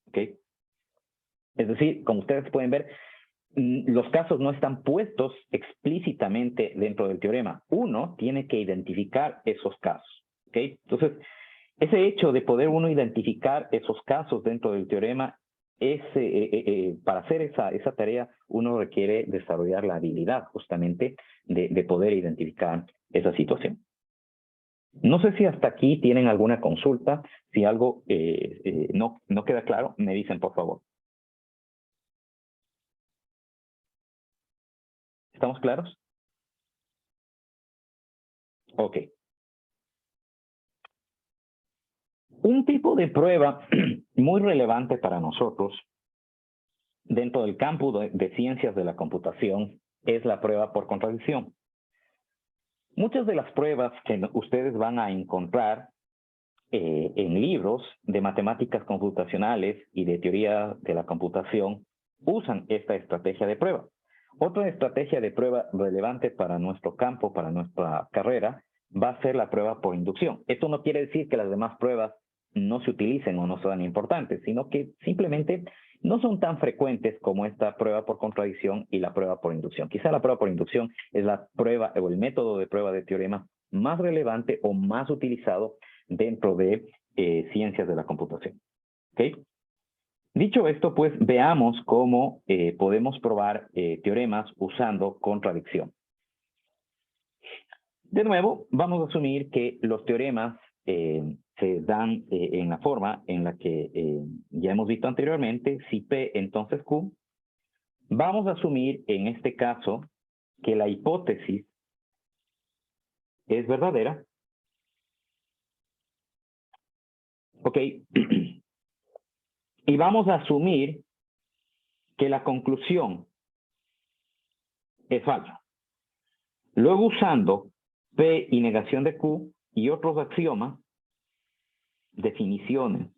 ¿ok? Es decir, como ustedes pueden ver, los casos no están puestos explícitamente dentro del teorema. Uno tiene que identificar esos casos, ¿ok? Entonces, ese hecho de poder uno identificar esos casos dentro del teorema para hacer esa tarea uno requiere desarrollar la habilidad justamente de poder identificar esa situación. No sé si hasta aquí tienen alguna consulta. Si algo no queda claro, me dicen por favor. ¿Estamos claros? Ok. Un tipo de prueba muy relevante para nosotros dentro del campo de ciencias de la computación es la prueba por contradicción. Muchas de las pruebas que ustedes van a encontrar en libros de matemáticas computacionales y de teoría de la computación usan esta estrategia de prueba. Otra estrategia de prueba relevante para nuestro campo, para nuestra carrera, va a ser la prueba por inducción. Esto no quiere decir que las demás pruebas no se utilicen o no sean importantes, sino que simplemente no son tan frecuentes como esta prueba por contradicción y la prueba por inducción. Quizá la prueba por inducción es la prueba o el método de prueba de teorema más relevante o más utilizado dentro de ciencias de la computación. ¿Okay? Dicho esto, pues veamos cómo podemos probar teoremas usando contradicción. De nuevo, vamos a asumir que los teoremas se dan en la forma en la que ya hemos visto anteriormente, si P entonces Q. Vamos a asumir en este caso que la hipótesis es verdadera. Ok. Y vamos a asumir que la conclusión es falsa. Luego, usando P y negación de Q y otros axiomas, definiciones,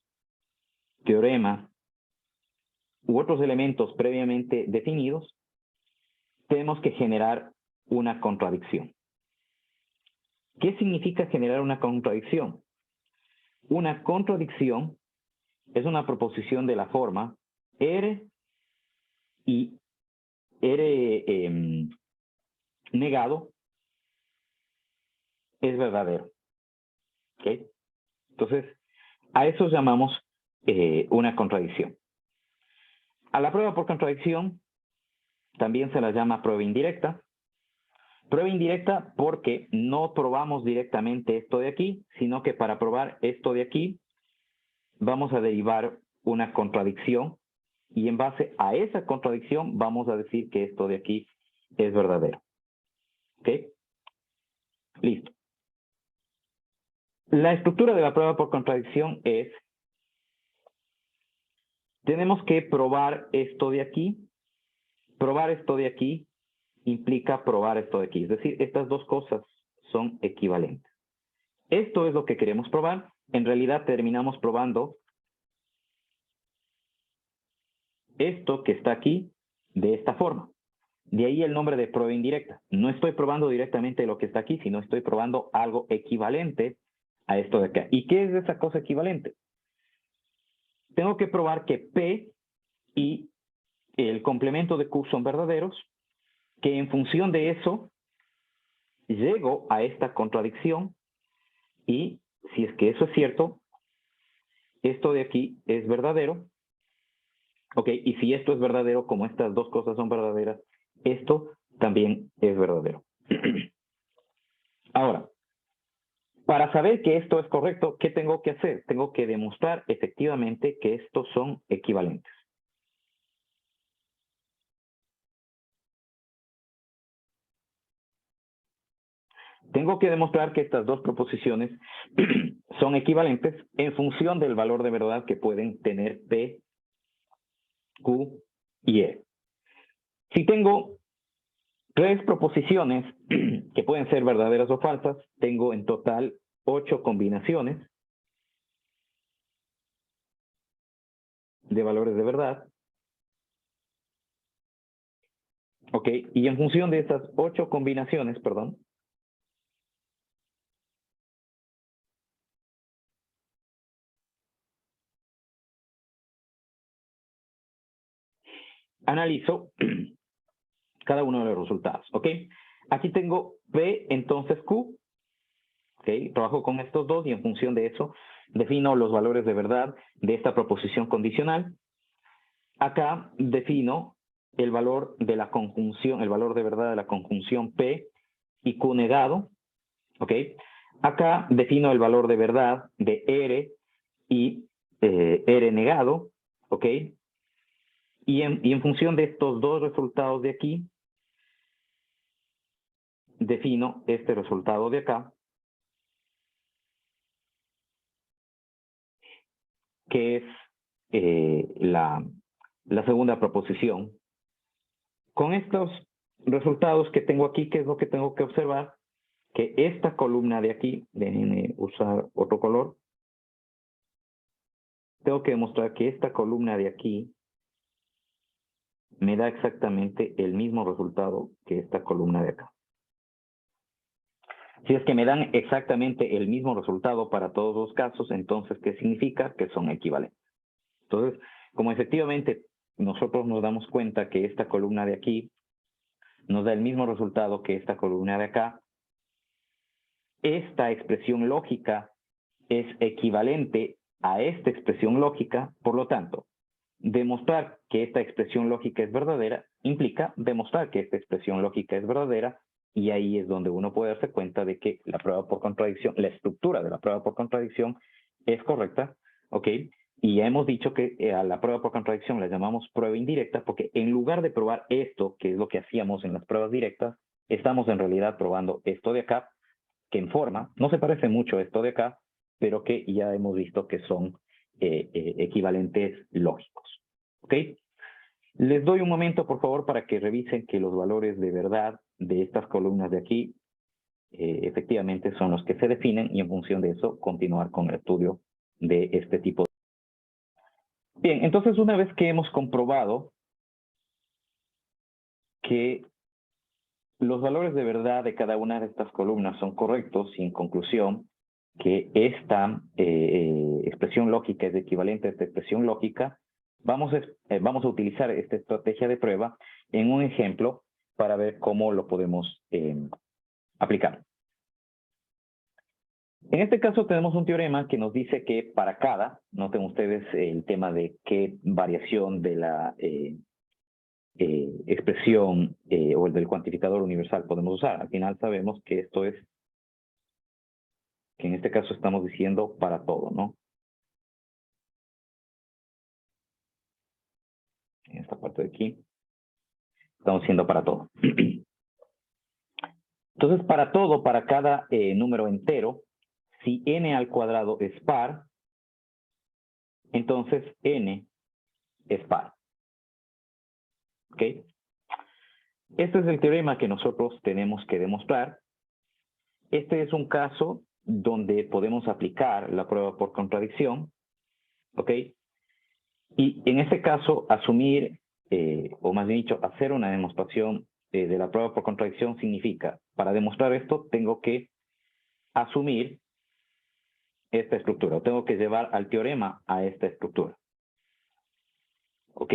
teoremas u otros elementos previamente definidos, tenemos que generar una contradicción. ¿Qué significa generar una contradicción? Una contradicción es una proposición de la forma R y R negado es verdadero. ¿Okay? Entonces, a eso llamamos una contradicción. A la prueba por contradicción también se la llama prueba indirecta. Prueba indirecta porque no probamos directamente esto de aquí, sino que para probar esto de aquí vamos a derivar una contradicción y en base a esa contradicción vamos a decir que esto de aquí es verdadero. ¿Ok? Listo. La estructura de la prueba por contradicción es, tenemos que probar esto de aquí. Probar esto de aquí implica probar esto de aquí. Es decir, estas dos cosas son equivalentes. Esto es lo que queremos probar. En realidad terminamos probando esto que está aquí de esta forma. De ahí el nombre de prueba indirecta. No estoy probando directamente lo que está aquí, sino estoy probando algo equivalente a esto de acá. ¿Y qué es esa cosa equivalente? Tengo que probar que P y el complemento de Q son verdaderos, que en función de eso llego a esta contradicción y si es que eso es cierto, esto de aquí es verdadero. Ok, y si esto es verdadero, como estas dos cosas son verdaderas, esto también es verdadero. Ahora, para saber que esto es correcto, ¿qué tengo que hacer? Tengo que demostrar efectivamente que estos son equivalentes. Tengo que demostrar que estas dos proposiciones son equivalentes en función del valor de verdad que pueden tener P, Q y E. Si tengo tres proposiciones que pueden ser verdaderas o falsas, tengo en total 8 combinaciones de valores de verdad. Ok, y en función de estas 8 combinaciones, perdón, analizo cada uno de los resultados. Ok, aquí tengo P, entonces Q. Ok, trabajo con estos dos y en función de eso defino los valores de verdad de esta proposición condicional. acá defino el valor de la conjunción, el valor de verdad de la conjunción P y Q negado, ¿ok? Acá defino el valor de verdad de R y R negado, ¿ok? Y en función de estos dos resultados de aquí, defino este resultado de acá, que es la segunda proposición. Con estos resultados que tengo aquí, ¿qué es lo que tengo que observar? Que esta columna de aquí, déjenme usar otro color, tengo que demostrar que esta columna de aquí me da exactamente el mismo resultado que esta columna de acá. Si es que me dan exactamente el mismo resultado para todos los casos, entonces, ¿qué significa? Que son equivalentes. Entonces, como efectivamente nosotros nos damos cuenta que esta columna de aquí nos da el mismo resultado que esta columna de acá, esta expresión lógica es equivalente a esta expresión lógica, por lo tanto, demostrar que esta expresión lógica es verdadera implica demostrar que esta expresión lógica es verdadera, y ahí es donde uno puede darse cuenta de que la prueba por contradicción, la estructura de la prueba por contradicción es correcta, ¿ok? Y ya hemos dicho que a la prueba por contradicción la llamamos prueba indirecta porque en lugar de probar esto, que es lo que hacíamos en las pruebas directas, estamos en realidad probando esto de acá, que en forma no se parece mucho a esto de acá, pero que ya hemos visto que son equivalentes lógicos. ¿Ok? Les doy un momento, por favor, para que revisen que los valores de verdad de estas columnas de aquí efectivamente son los que se definen, y en función de eso continuar con el estudio de este tipo. Bien, entonces una vez que hemos comprobado que los valores de verdad de cada una de estas columnas son correctos, y en conclusión, que esta expresión lógica es equivalente a esta expresión lógica, vamos a utilizar esta estrategia de prueba en un ejemplo para ver cómo lo podemos aplicar. En este caso tenemos un teorema que nos dice que para cada, noten ustedes el tema de qué variación de la expresión o el del cuantificador universal podemos usar. Al final sabemos que esto es, que en este caso estamos diciendo para todo, ¿no? En esta parte de aquí, estamos diciendo para todo. Entonces, para todo, para cada número entero, si n al cuadrado es par, entonces n es par. ¿Ok? Este es el teorema que nosotros tenemos que demostrar. Este es un caso donde podemos aplicar la prueba por contradicción. ¿Ok? Y en este caso, asumir, o más bien dicho, hacer una demostración de la prueba por contradicción significa, para demostrar esto, tengo que asumir esta estructura, o tengo que llevar al teorema a esta estructura. Ok.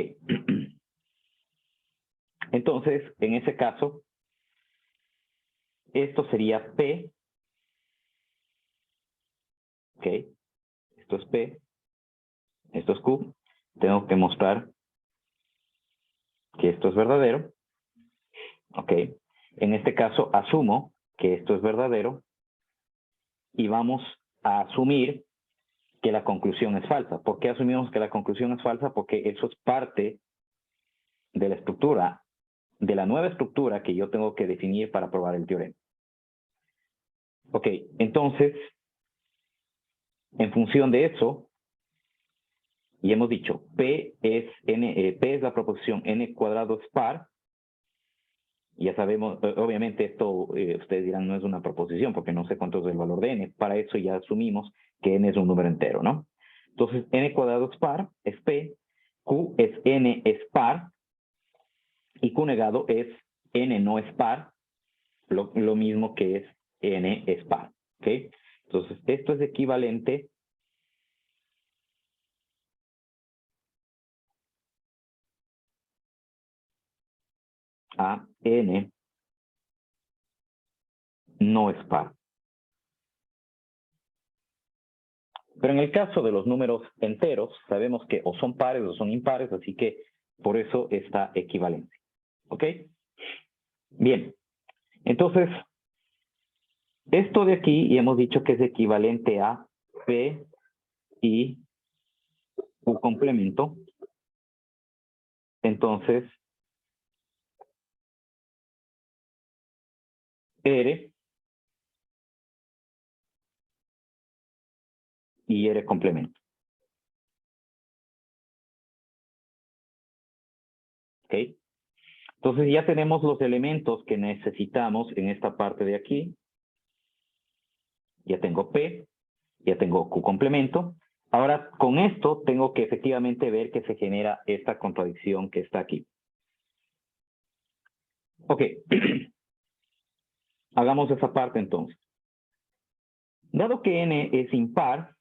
Entonces, en ese caso, esto sería P. Ok. Esto es P. Esto es Q. Tengo que mostrar que esto es verdadero. Ok. En este caso, asumo que esto es verdadero. Y vamos a asumir que la conclusión es falsa. ¿Por qué asumimos que la conclusión es falsa? Porque eso es parte de la estructura, de la nueva estructura que yo tengo que definir para probar el teorema. Ok, entonces, en función de eso, y hemos dicho, P es la proposición n cuadrado es par. Ya sabemos, obviamente esto, ustedes dirán, no es una proposición, porque no sé cuánto es el valor de n. Para eso ya asumimos que n es un número entero, ¿no? Entonces, n cuadrado es par, es P, Q es n es par, y Q negado es n no es par, lo mismo que es n es par, ¿ok? Entonces, esto es equivalente a n no es par. Pero en el caso de los números enteros, sabemos que o son pares o son impares, así que Por eso esta equivalencia. ¿Ok? Bien. Entonces, esto de aquí, y hemos dicho que es equivalente a P y Q complemento. Entonces, R y R complemento. ¿Ok? Entonces ya tenemos los elementos que necesitamos en esta parte de aquí. Ya tengo P, ya tengo Q complemento. Ahora, con esto tengo que efectivamente ver que se genera esta contradicción que está aquí. Ok. Hagamos esa parte entonces. Dado que n es impar,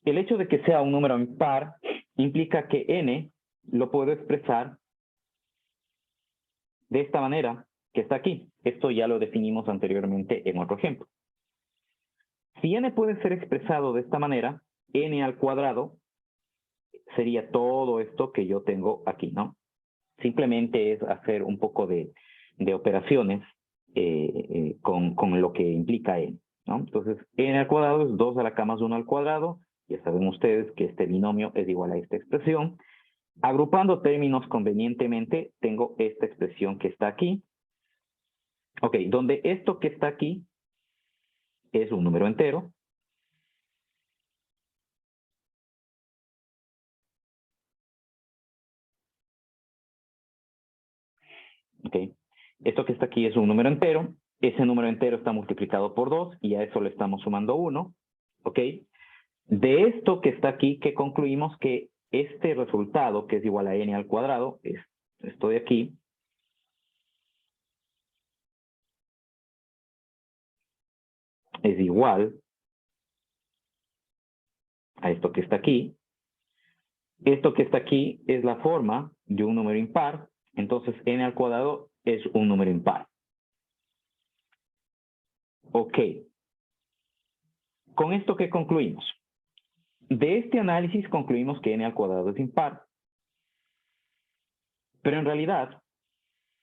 el hecho de que sea un número impar implica que n lo puedo expresar de esta manera que está aquí. Esto ya lo definimos anteriormente en otro ejemplo. Si n puede ser expresado de esta manera, n al cuadrado sería todo esto que yo tengo aquí, ¿no? Simplemente es hacer un poco de operaciones con lo que implica n, ¿no? Entonces, n al cuadrado es 2 a la k más 1 al cuadrado. Ya saben ustedes que este binomio es igual a esta expresión. Agrupando términos convenientemente, tengo esta expresión que está aquí. Ok, donde esto que está aquí es un número entero. Ok, esto que está aquí es un número entero. Ese número entero está multiplicado por 2 y a eso le estamos sumando 1. Ok, de esto que está aquí, que concluimos que este resultado, que es igual a n al cuadrado, es esto de aquí, es igual a esto que está aquí. Esto que está aquí es la forma de un número impar, entonces n al cuadrado es un número impar. Ok. ¿Con esto qué concluimos? De este análisis concluimos que n al cuadrado es impar, pero en realidad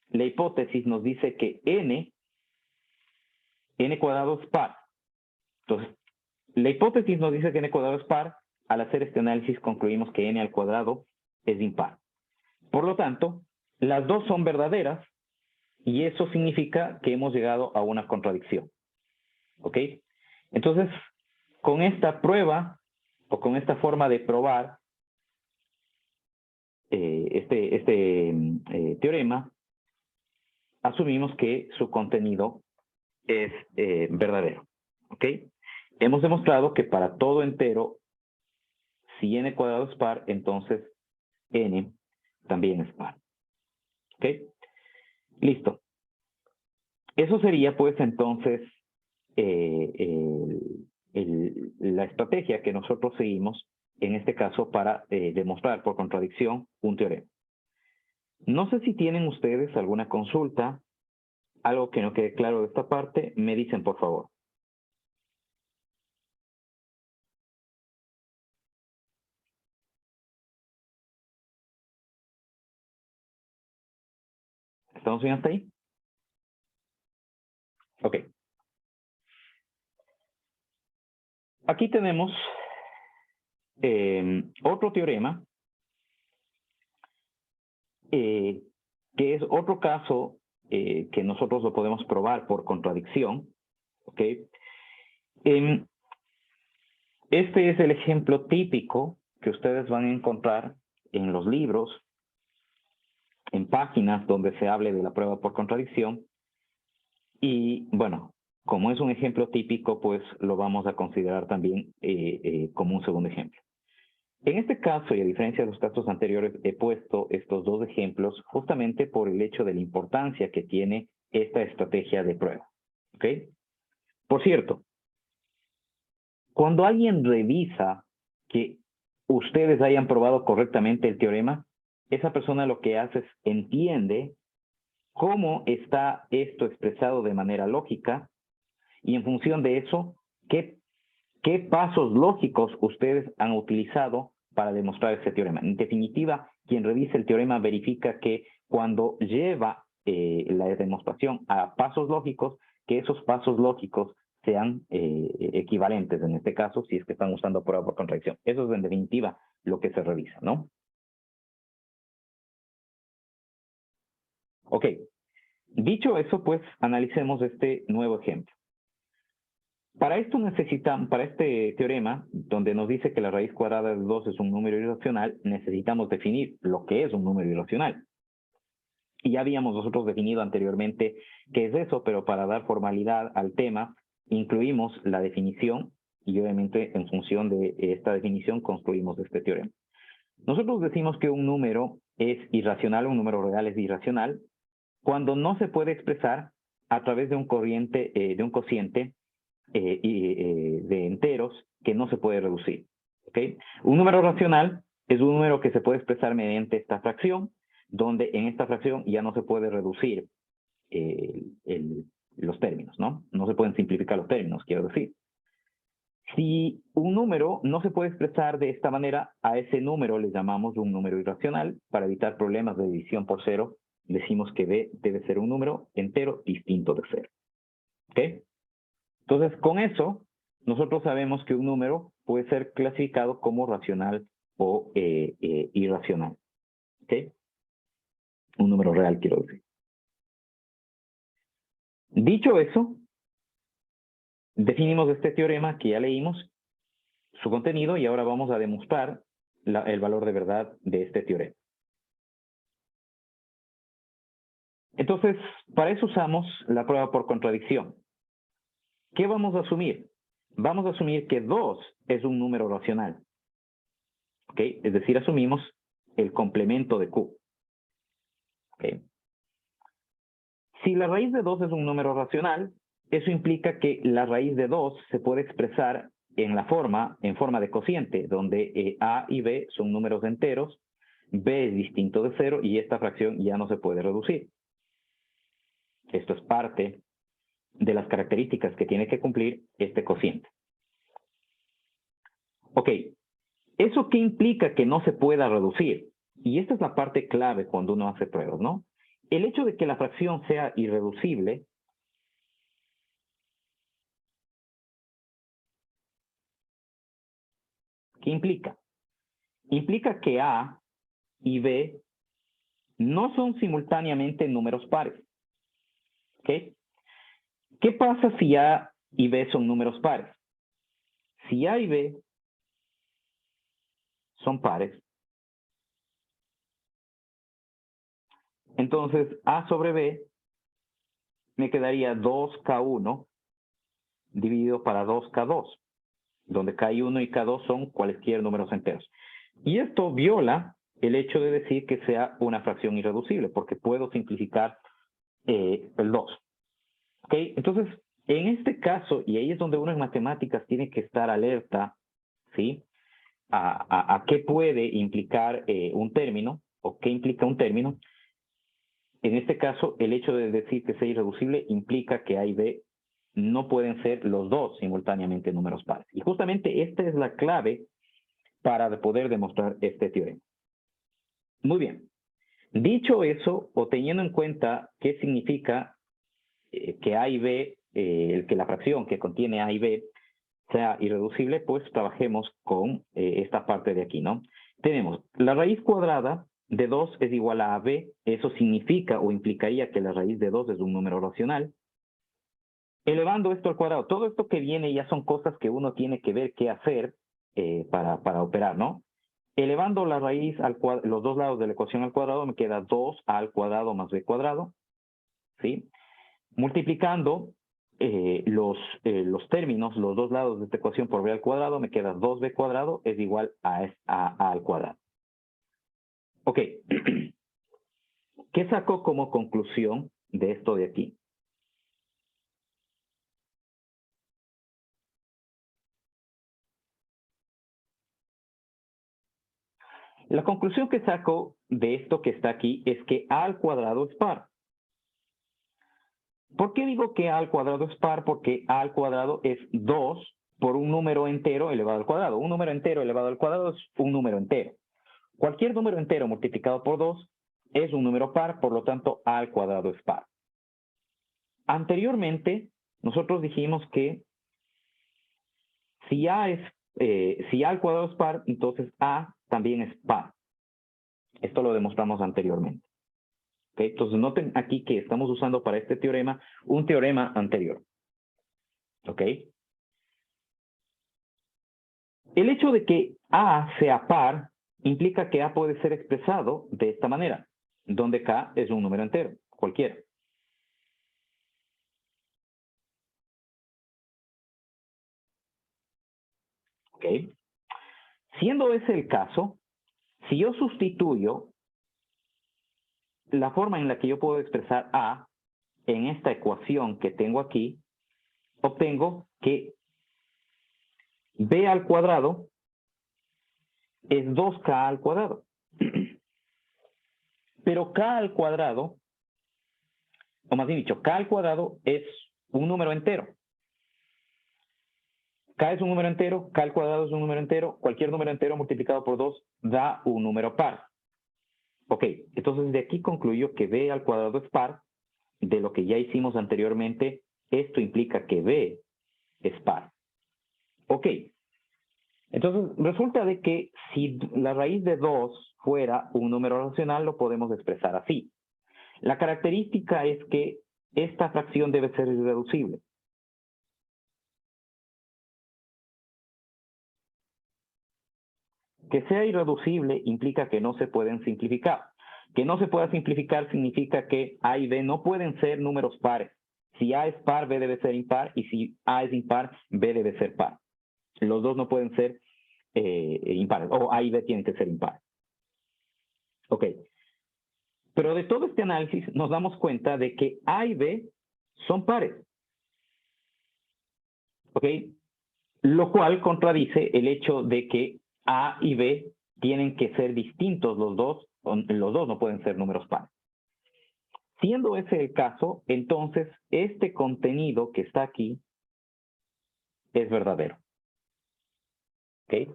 la hipótesis nos dice que n cuadrado es par. Entonces, la hipótesis nos dice que n cuadrado es par. Al hacer este análisis concluimos que n al cuadrado es impar. Por lo tanto, las dos son verdaderas y eso significa que hemos llegado a una contradicción. ¿Ok? Entonces, con esta prueba o con esta forma de probar este teorema, asumimos que su contenido es verdadero. ¿Ok? Hemos demostrado que para todo entero, si n cuadrado es par, entonces n también es par. ¿Ok? Listo. Eso sería pues entonces la estrategia que nosotros seguimos en este caso para demostrar por contradicción un teorema. No sé si tienen ustedes alguna consulta, algo que no quede claro de esta parte, me dicen por favor. ¿Estamos bien hasta ahí? Ok. Aquí tenemos otro teorema, que es otro caso que nosotros lo podemos probar por contradicción. ¿Ok? Este es el ejemplo típico que ustedes van a encontrar en los libros, en páginas donde se hable de la prueba por contradicción. Y bueno, como es un ejemplo típico, pues lo vamos a considerar también como un segundo ejemplo. En este caso, y a diferencia de los casos anteriores, he puesto estos dos ejemplos justamente por el hecho de la importancia que tiene esta estrategia de prueba. ¿Ok? Por cierto, cuando alguien revisa que ustedes hayan probado correctamente el teorema, esa persona lo que hace es entiende cómo está esto expresado de manera lógica y en función de eso, qué pasos lógicos ustedes han utilizado para demostrar ese teorema. En definitiva, quien revisa el teorema verifica que cuando lleva la demostración a pasos lógicos, que esos pasos lógicos sean equivalentes, en este caso, si es que están usando prueba por contradicción. Eso es en definitiva lo que se revisa, ¿no? Ok. Dicho eso, pues analicemos este nuevo ejemplo. Para esto para este teorema, donde nos dice que la raíz cuadrada de 2 es un número irracional, necesitamos definir lo que es un número irracional. Y ya habíamos nosotros definido anteriormente qué es eso, pero para dar formalidad al tema, incluimos la definición y obviamente en función de esta definición construimos este teorema. Nosotros decimos que un número es irracional, un número real es irracional, cuando no se puede expresar a través de un cociente de enteros que no se puede reducir. ¿Okay? Un número racional es un número que se puede expresar mediante esta fracción, donde en esta fracción ya no se puede reducir los términos, ¿no? No se pueden simplificar los términos, quiero decir. Si un número no se puede expresar de esta manera, a ese número le llamamos un número irracional. Para evitar problemas de división por cero, decimos que B debe ser un número entero distinto de cero. ¿Ok? Entonces, con eso, nosotros sabemos que un número puede ser clasificado como racional o irracional. ¿Ok? Un número real, quiero decir. Dicho eso, definimos este teorema que ya leímos, su contenido, y ahora vamos a demostrar el valor de verdad de este teorema. Entonces, para eso usamos la prueba por contradicción. ¿Qué vamos a asumir? Vamos a asumir que 2 es un número racional. ¿Ok? Es decir, asumimos el complemento de Q. ¿Ok? Si la raíz de 2 es un número racional, eso implica que la raíz de 2 se puede expresar en forma de cociente, donde A y B son números enteros, B es distinto de 0 y esta fracción ya no se puede reducir. Esto es parte de las características que tiene que cumplir este cociente. Ok, ¿eso qué implica que no se pueda reducir? Y esta es la parte clave cuando uno hace pruebas, ¿no? El hecho de que la fracción sea irreducible ¿qué implica? Implica que A y B no son simultáneamente números pares. ¿Ok? ¿Qué pasa si A y B son números pares? Si A y B son pares, entonces A sobre B me quedaría 2K1 dividido para 2K2, donde K1 y K2 son cualquier números enteros. Y esto viola el hecho de decir que sea una fracción irreducible, porque puedo simplificar el 2. ¿Ok? Entonces, en este caso, y ahí es donde uno en matemáticas tiene que estar alerta, ¿sí? A qué puede implicar un término, o qué implica un término. En este caso, el hecho de decir que sea irreducible implica que A y B no pueden ser los dos simultáneamente números pares. Y justamente esta es la clave para poder demostrar este teorema. Muy bien. Dicho eso, o teniendo en cuenta qué significa que A y B, que la fracción que contiene A y B sea irreducible, pues trabajemos con esta parte de aquí, ¿no? Tenemos la raíz cuadrada de 2 es igual a AB, eso significa o implicaría que la raíz de 2 es un número racional. Elevando esto al cuadrado, todo esto que viene ya son cosas que uno tiene que ver qué hacer para operar, ¿no? Elevando la raíz los dos lados de la ecuación al cuadrado me queda 2 al cuadrado más b cuadrado, ¿sí? Multiplicando los términos, los dos lados de esta ecuación por b al cuadrado, me queda 2b cuadrado es igual a a al cuadrado. Ok. ¿Qué saco como conclusión de esto de aquí? La conclusión que saco de esto que está aquí es que a al cuadrado es par. ¿Por qué digo que a al cuadrado es par? Porque a al cuadrado es 2 por un número entero elevado al cuadrado. Un número entero elevado al cuadrado es un número entero. Cualquier número entero multiplicado por 2 es un número par, por lo tanto, a al cuadrado es par. Anteriormente, nosotros dijimos que si a al cuadrado es par, entonces a también es par. Esto lo demostramos anteriormente. ¿Okay? Entonces, noten aquí que estamos usando para este teorema un teorema anterior. ¿Ok? El hecho de que a sea par implica que a puede ser expresado de esta manera, donde k es un número entero, cualquiera. ¿Ok? Siendo ese el caso, si yo sustituyo la forma en la que yo puedo expresar a en esta ecuación que tengo aquí, obtengo que b al cuadrado es 2k al cuadrado. Pero k al cuadrado, o más bien dicho, k al cuadrado es un número entero. K es un número entero, k al cuadrado es un número entero, cualquier número entero multiplicado por 2 da un número par. Ok, entonces de aquí concluyo que b al cuadrado es par. De lo que ya hicimos anteriormente, esto implica que b es par. Ok, entonces resulta de que si la raíz de 2 fuera un número racional, lo podemos expresar así. La característica es que esta fracción debe ser irreducible. Que sea irreducible implica que no se pueden simplificar. Que no se pueda simplificar significa que A y B no pueden ser números pares. Si A es par, B debe ser impar, y si A es impar, B debe ser par. Los dos no pueden ser impares, o A y B tienen que ser impares. Ok. Pero de todo este análisis nos damos cuenta de que A y B son pares. Ok. Lo cual contradice el hecho de que A y B tienen que ser distintos los dos no pueden ser números pares. Siendo ese el caso, entonces este contenido que está aquí es verdadero. ¿Okay?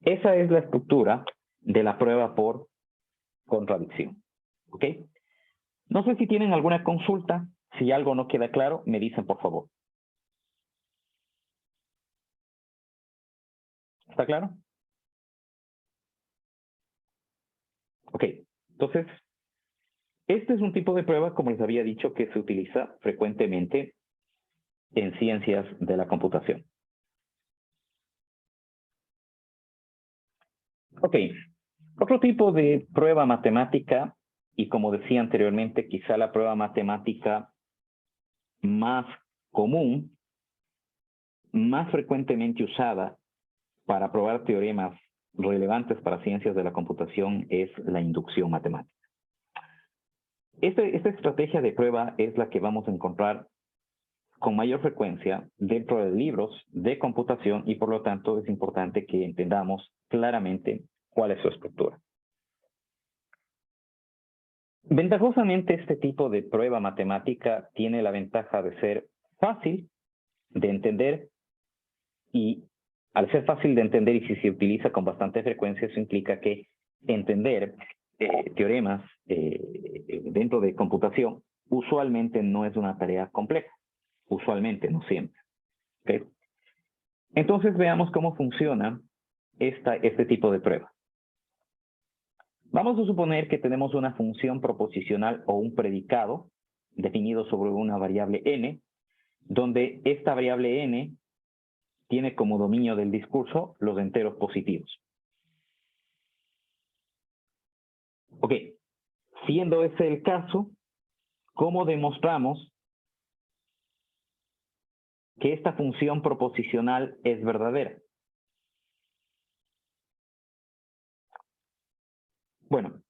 Esa es la estructura de la prueba por contradicción. ¿Ok? No sé si tienen alguna consulta. Si algo no queda claro, me dicen por favor. ¿Está claro? Ok. Entonces, este es un tipo de prueba, como les había dicho, que se utiliza frecuentemente en ciencias de la computación. Ok, otro tipo de prueba matemática, y como decía anteriormente, quizá la prueba matemática más común, más frecuentemente usada para probar teoremas relevantes para ciencias de la computación es la inducción matemática. Esta estrategia de prueba es la que vamos a encontrar con mayor frecuencia dentro de libros de computación y por lo tanto es importante que entendamos claramente cuál es su estructura. Ventajosamente, este tipo de prueba matemática tiene la ventaja de ser fácil de entender y al ser fácil de entender y si se utiliza con bastante frecuencia, eso implica que entender teoremas dentro de computación usualmente no es una tarea compleja. Usualmente, no siempre. ¿Okay? Entonces veamos cómo funciona este tipo de prueba. Vamos a suponer que tenemos una función proposicional o un predicado definido sobre una variable n, donde esta variable n tiene como dominio del discurso los enteros positivos. Ok, siendo ese el caso, ¿cómo demostramos que esta función proposicional es verdadera? Bueno,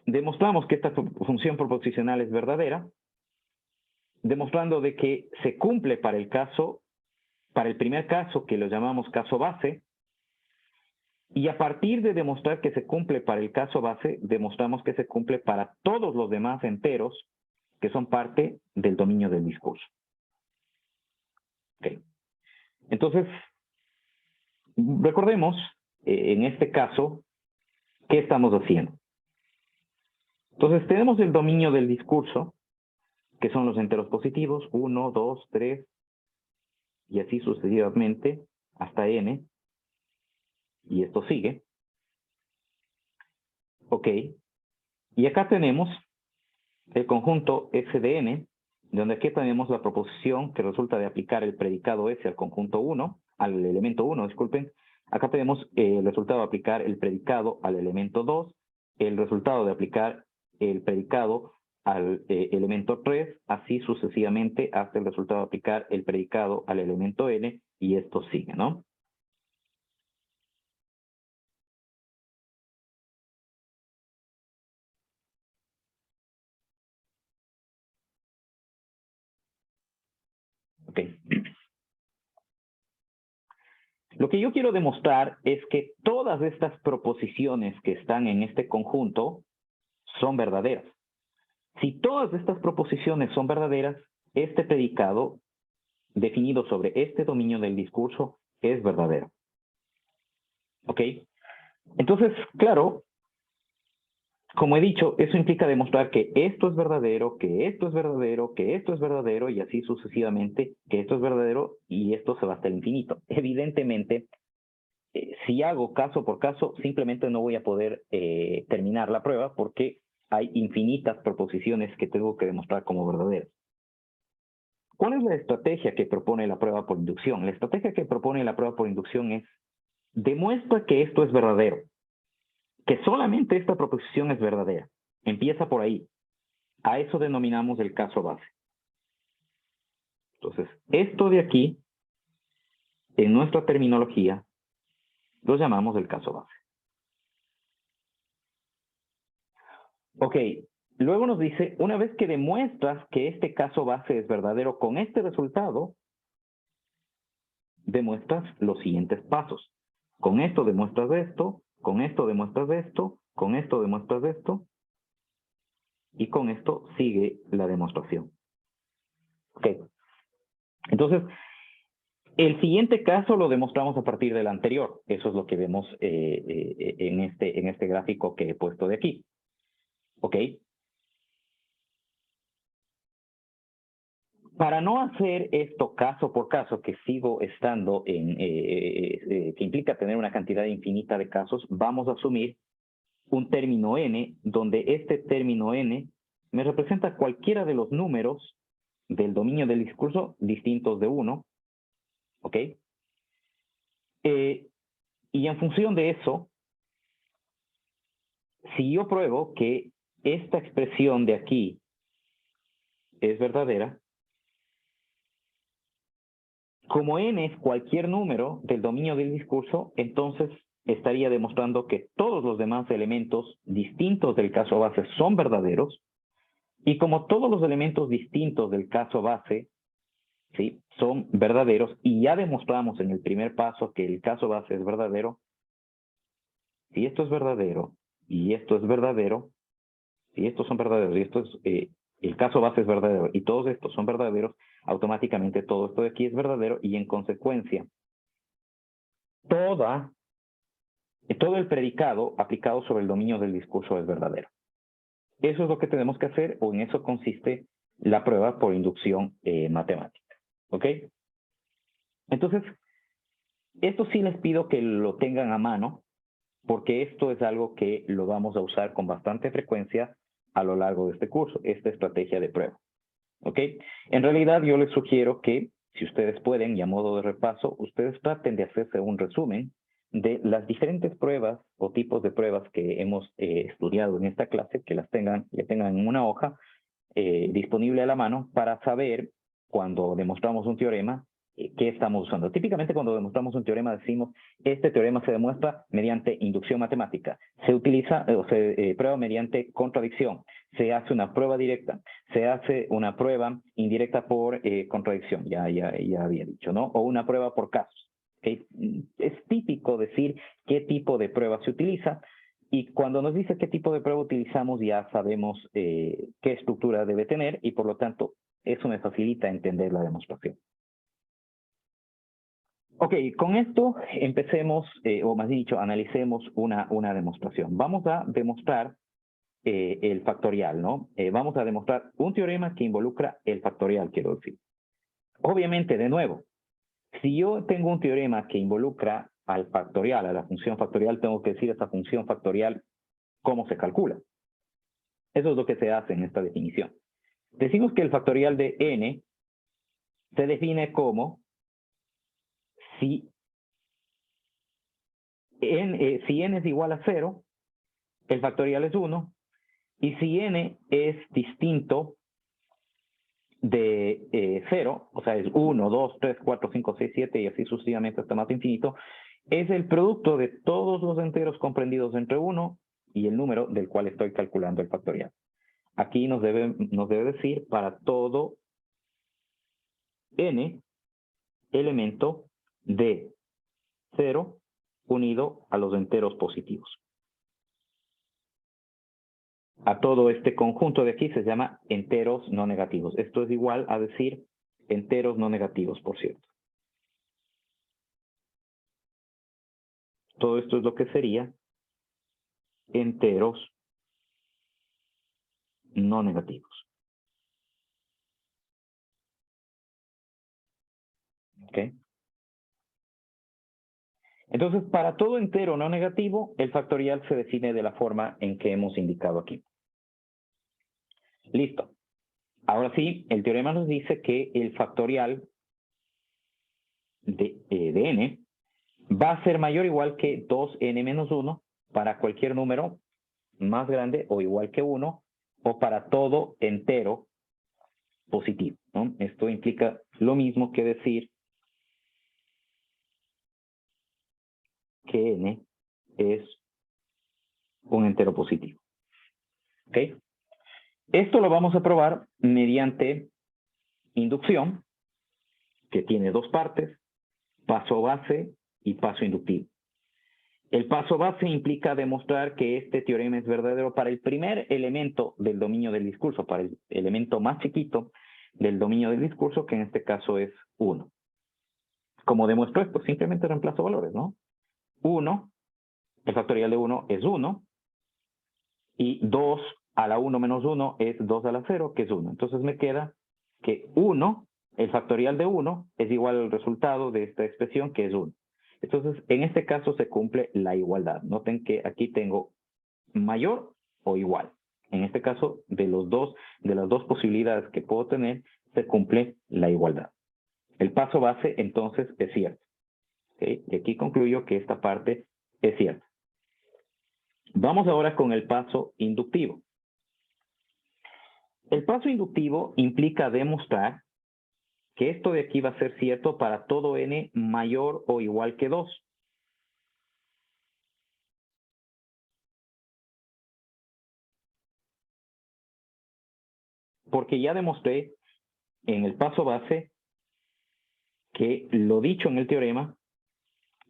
demostramos que esta función proposicional es verdadera, demostrando de que se cumple para el primer caso, que lo llamamos caso base, y a partir de demostrar que se cumple para el caso base, demostramos que se cumple para todos los demás enteros que son parte del dominio del discurso. Okay. Entonces, recordemos, en este caso, ¿qué estamos haciendo? Entonces tenemos el dominio del discurso, que son los enteros positivos, 1, 2, 3, y así sucesivamente, hasta n, y esto sigue. Ok, y acá tenemos el conjunto S de n, donde aquí tenemos la proposición que resulta de aplicar el predicado S al conjunto 1, al elemento 1, disculpen. Acá tenemos el resultado de aplicar el predicado al elemento 2, el resultado de aplicar el predicado al elemento 3, así sucesivamente hasta el resultado de aplicar el predicado al elemento n, y esto sigue, ¿no? Ok. Lo que yo quiero demostrar es que todas estas proposiciones que están en este conjunto son verdaderas. Si todas estas proposiciones son verdaderas, este predicado definido sobre este dominio del discurso es verdadero. ¿Ok? Entonces, claro, como he dicho, eso implica demostrar que esto es verdadero, que esto es verdadero, que esto es verdadero, y así sucesivamente, que esto es verdadero y esto se va hasta el infinito. Evidentemente, si hago caso por caso, simplemente no voy a poder terminar la prueba porque hay infinitas proposiciones que tengo que demostrar como verdaderas. ¿Cuál es la estrategia que propone la prueba por inducción? La estrategia que propone la prueba por inducción es: demuestra que esto es verdadero, que solamente esta proposición es verdadera. Empieza por ahí. A eso denominamos el caso base. Entonces, esto de aquí, en nuestra terminología, lo llamamos el caso base. Ok, luego nos dice, una vez que demuestras que este caso base es verdadero con este resultado, demuestras los siguientes pasos. Con esto demuestras esto, con esto demuestras esto, con esto demuestras esto, y con esto sigue la demostración. Ok. Entonces, el siguiente caso lo demostramos a partir del anterior. Eso es lo que vemos en este gráfico que he puesto de aquí. Ok. Para no hacer esto caso por caso, que sigo estando en, que implica tener una cantidad infinita de casos, vamos a asumir un término n, donde este término n me representa cualquiera de los números del dominio del discurso distintos de 1, ¿ok? Y en función de eso, si yo pruebo que esta expresión de aquí es verdadera, como n es cualquier número del dominio del discurso, entonces estaría demostrando que todos los demás elementos distintos del caso base son verdaderos, y como todos los elementos distintos del caso base, ¿sí?, son verdaderos, y ya demostramos en el primer paso que el caso base es verdadero, si esto es verdadero, y esto es verdadero, si estos son verdaderos, y esto es, el caso base es verdadero, y todos estos son verdaderos, automáticamente todo esto de aquí es verdadero, y en consecuencia, todo el predicado aplicado sobre el dominio del discurso es verdadero. Eso es lo que tenemos que hacer, o en eso consiste la prueba por inducción matemática. ¿Ok? Entonces, esto sí les pido que lo tengan a mano, porque esto es algo que lo vamos a usar con bastante frecuencia a lo largo de este curso, esta estrategia de prueba. ¿Ok? En realidad yo les sugiero que, si ustedes pueden, y a modo de repaso, ustedes traten de hacerse un resumen de las diferentes pruebas o tipos de pruebas que hemos estudiado en esta clase, que le tengan en una hoja disponible a la mano para saber, cuando demostramos un teorema, qué estamos usando. Típicamente cuando demostramos un teorema decimos, este teorema se demuestra mediante inducción matemática, se utiliza o se prueba mediante contradicción, se hace una prueba directa, se hace una prueba indirecta por contradicción, ya había dicho, ¿no? O una prueba por casos. ¿Okay? Es típico decir qué tipo de prueba se utiliza, y cuando nos dice qué tipo de prueba utilizamos, ya sabemos qué estructura debe tener, y por lo tanto, eso me facilita entender la demostración. Ok, con esto empecemos, o más dicho, analicemos una demostración. Vamos a demostrar el factorial, ¿no? Vamos a demostrar un teorema que involucra el factorial, quiero decir. Obviamente, de nuevo, si yo tengo un teorema que involucra al factorial, a la función factorial, tengo que decir esta función factorial cómo se calcula. Eso es lo que se hace en esta definición. Decimos que el factorial de n se define como si n es igual a 0, el factorial es 1, y si n es distinto de 0, o sea, es 1, 2, 3, 4, 5, 6, 7 y así sucesivamente hasta más infinito, es el producto de todos los enteros comprendidos entre 1 y el número del cual estoy calculando el factorial. Aquí nos debe decir para todo n elemento de 0 unido a los enteros positivos. A todo este conjunto de aquí se llama enteros no negativos. Esto es igual a decir enteros no negativos, por cierto. Todo esto es lo que sería enteros no negativos. ¿Ok? Entonces, para todo entero no negativo, el factorial se define de la forma en que hemos indicado aquí. Listo. Ahora sí, el teorema nos dice que el factorial de n va a ser mayor o igual que 2n menos 1 para cualquier número más grande o igual que 1 o para todo entero positivo, ¿no? Esto implica lo mismo que decir que n es un entero positivo. ¿Ok? Esto lo vamos a probar mediante inducción, que tiene dos partes, paso base y paso inductivo. El paso base implica demostrar que este teorema es verdadero para el primer elemento del dominio del discurso, para el elemento más chiquito del dominio del discurso, que en este caso es 1. ¿Cómo demuestro esto? Simplemente reemplazo valores, ¿no? 1, el factorial de 1 es 1, y 2 a la 1 menos 1 es 2 a la 0, que es 1. Entonces me queda que 1, el factorial de 1, es igual al resultado de esta expresión, que es 1. Entonces, en este caso se cumple la igualdad. Noten que aquí tengo mayor o igual. En este caso, de las dos posibilidades que puedo tener, se cumple la igualdad. El paso base, entonces, es cierto. ¿Okay? Y aquí concluyo que esta parte es cierta. Vamos ahora con el paso inductivo. El paso inductivo implica demostrar que esto de aquí va a ser cierto para todo n mayor o igual que 2. Porque ya demostré en el paso base que lo dicho en el teorema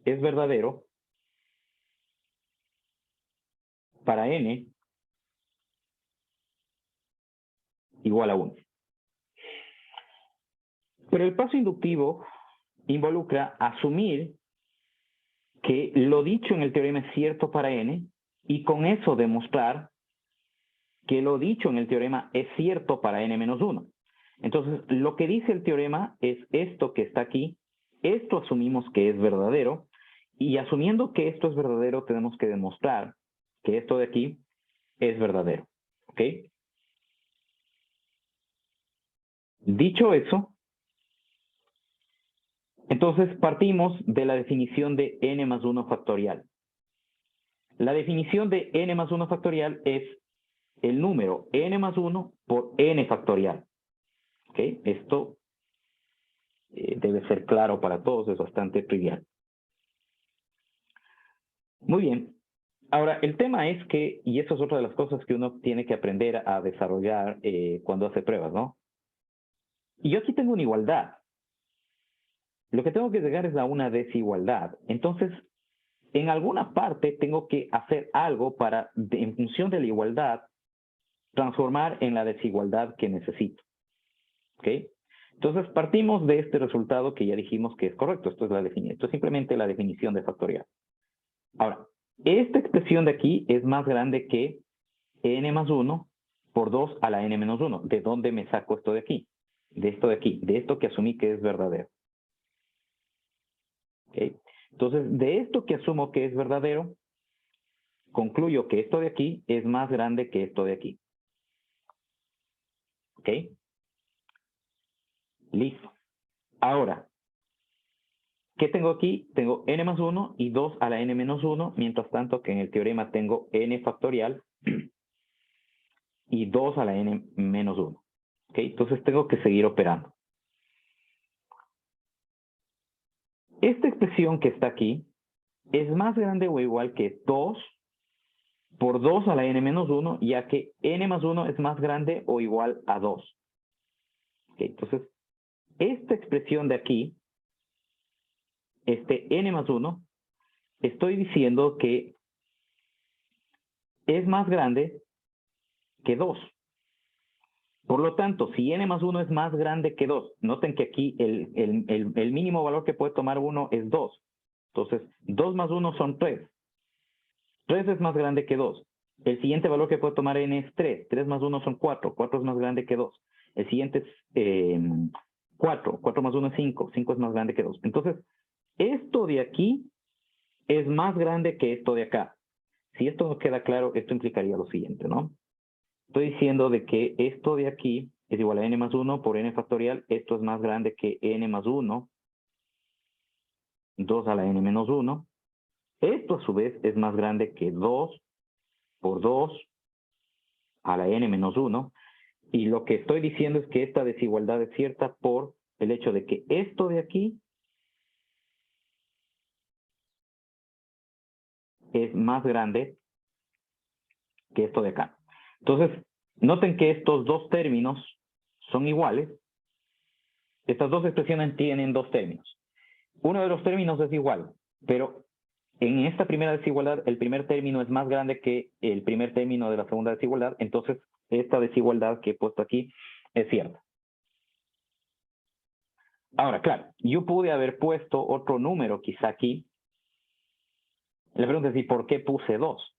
es verdadero para n igual a 1. Pero el paso inductivo involucra asumir que lo dicho en el teorema es cierto para n y con eso demostrar que lo dicho en el teorema es cierto para n menos 1. Entonces, lo que dice el teorema es esto que está aquí, esto asumimos que es verdadero, y asumiendo que esto es verdadero, tenemos que demostrar que esto de aquí es verdadero. ¿Ok? Dicho eso, entonces partimos de la definición de n más 1 factorial. La definición de n más 1 factorial es el número n más 1 por n factorial. ¿Ok? Esto debe ser claro para todos, es bastante trivial. Muy bien. Ahora, el tema es que, y eso es otra de las cosas que uno tiene que aprender a desarrollar cuando hace pruebas, ¿no? Y yo aquí tengo una igualdad. Lo que tengo que llegar es a una desigualdad. Entonces, en alguna parte tengo que hacer algo para, en función de la igualdad, transformar en la desigualdad que necesito. ¿Ok? Entonces, partimos de este resultado que ya dijimos que es correcto. Esto es simplemente la definición de factorial. Ahora, esta expresión de aquí es más grande que n más 1 por 2 a la n menos 1. ¿De dónde me saco esto de aquí? De esto de aquí, de esto que asumí que es verdadero. ¿Okay? Entonces, de esto que asumo que es verdadero, concluyo que esto de aquí es más grande que esto de aquí. ¿Ok? Listo. Ahora, ¿qué tengo aquí? Tengo n más 1 y 2 a la n menos 1, mientras tanto que en el teorema tengo n factorial y 2 a la n menos 1. ¿Ok? Entonces tengo que seguir operando. Esta expresión que está aquí es más grande o igual que 2 por 2 a la n menos 1, ya que n más 1 es más grande o igual a 2. ¿Ok? Entonces, esta expresión de aquí, este n más 1, estoy diciendo que es más grande que 2. Por lo tanto, si n más 1 es más grande que 2, noten que aquí el mínimo valor que puede tomar 1 es 2. Entonces, 2 más 1 son 3. 3 es más grande que 2. El siguiente valor que puede tomar n es 3. 3 más 1 son 4. 4 es más grande que 2. El siguiente es 4. 4 más 1 es 5. 5 es más grande que 2. Entonces, esto de aquí es más grande que esto de acá. Si esto no queda claro, esto implicaría lo siguiente, ¿no? Estoy diciendo de que esto de aquí es igual a n más 1 por n factorial. Esto es más grande que n más 1, 2 a la n menos 1. Esto a su vez es más grande que 2 por 2 a la n menos 1. Y lo que estoy diciendo es que esta desigualdad es cierta por el hecho de que esto de aquí es más grande que esto de acá. Entonces, noten que estos dos términos son iguales. Estas dos expresiones tienen dos términos. Uno de los términos es igual, pero en esta primera desigualdad, el primer término es más grande que el primer término de la segunda desigualdad, entonces esta desigualdad que he puesto aquí es cierta. Ahora, claro, yo pude haber puesto otro número quizá aquí. La pregunta es, ¿y por qué puse 2?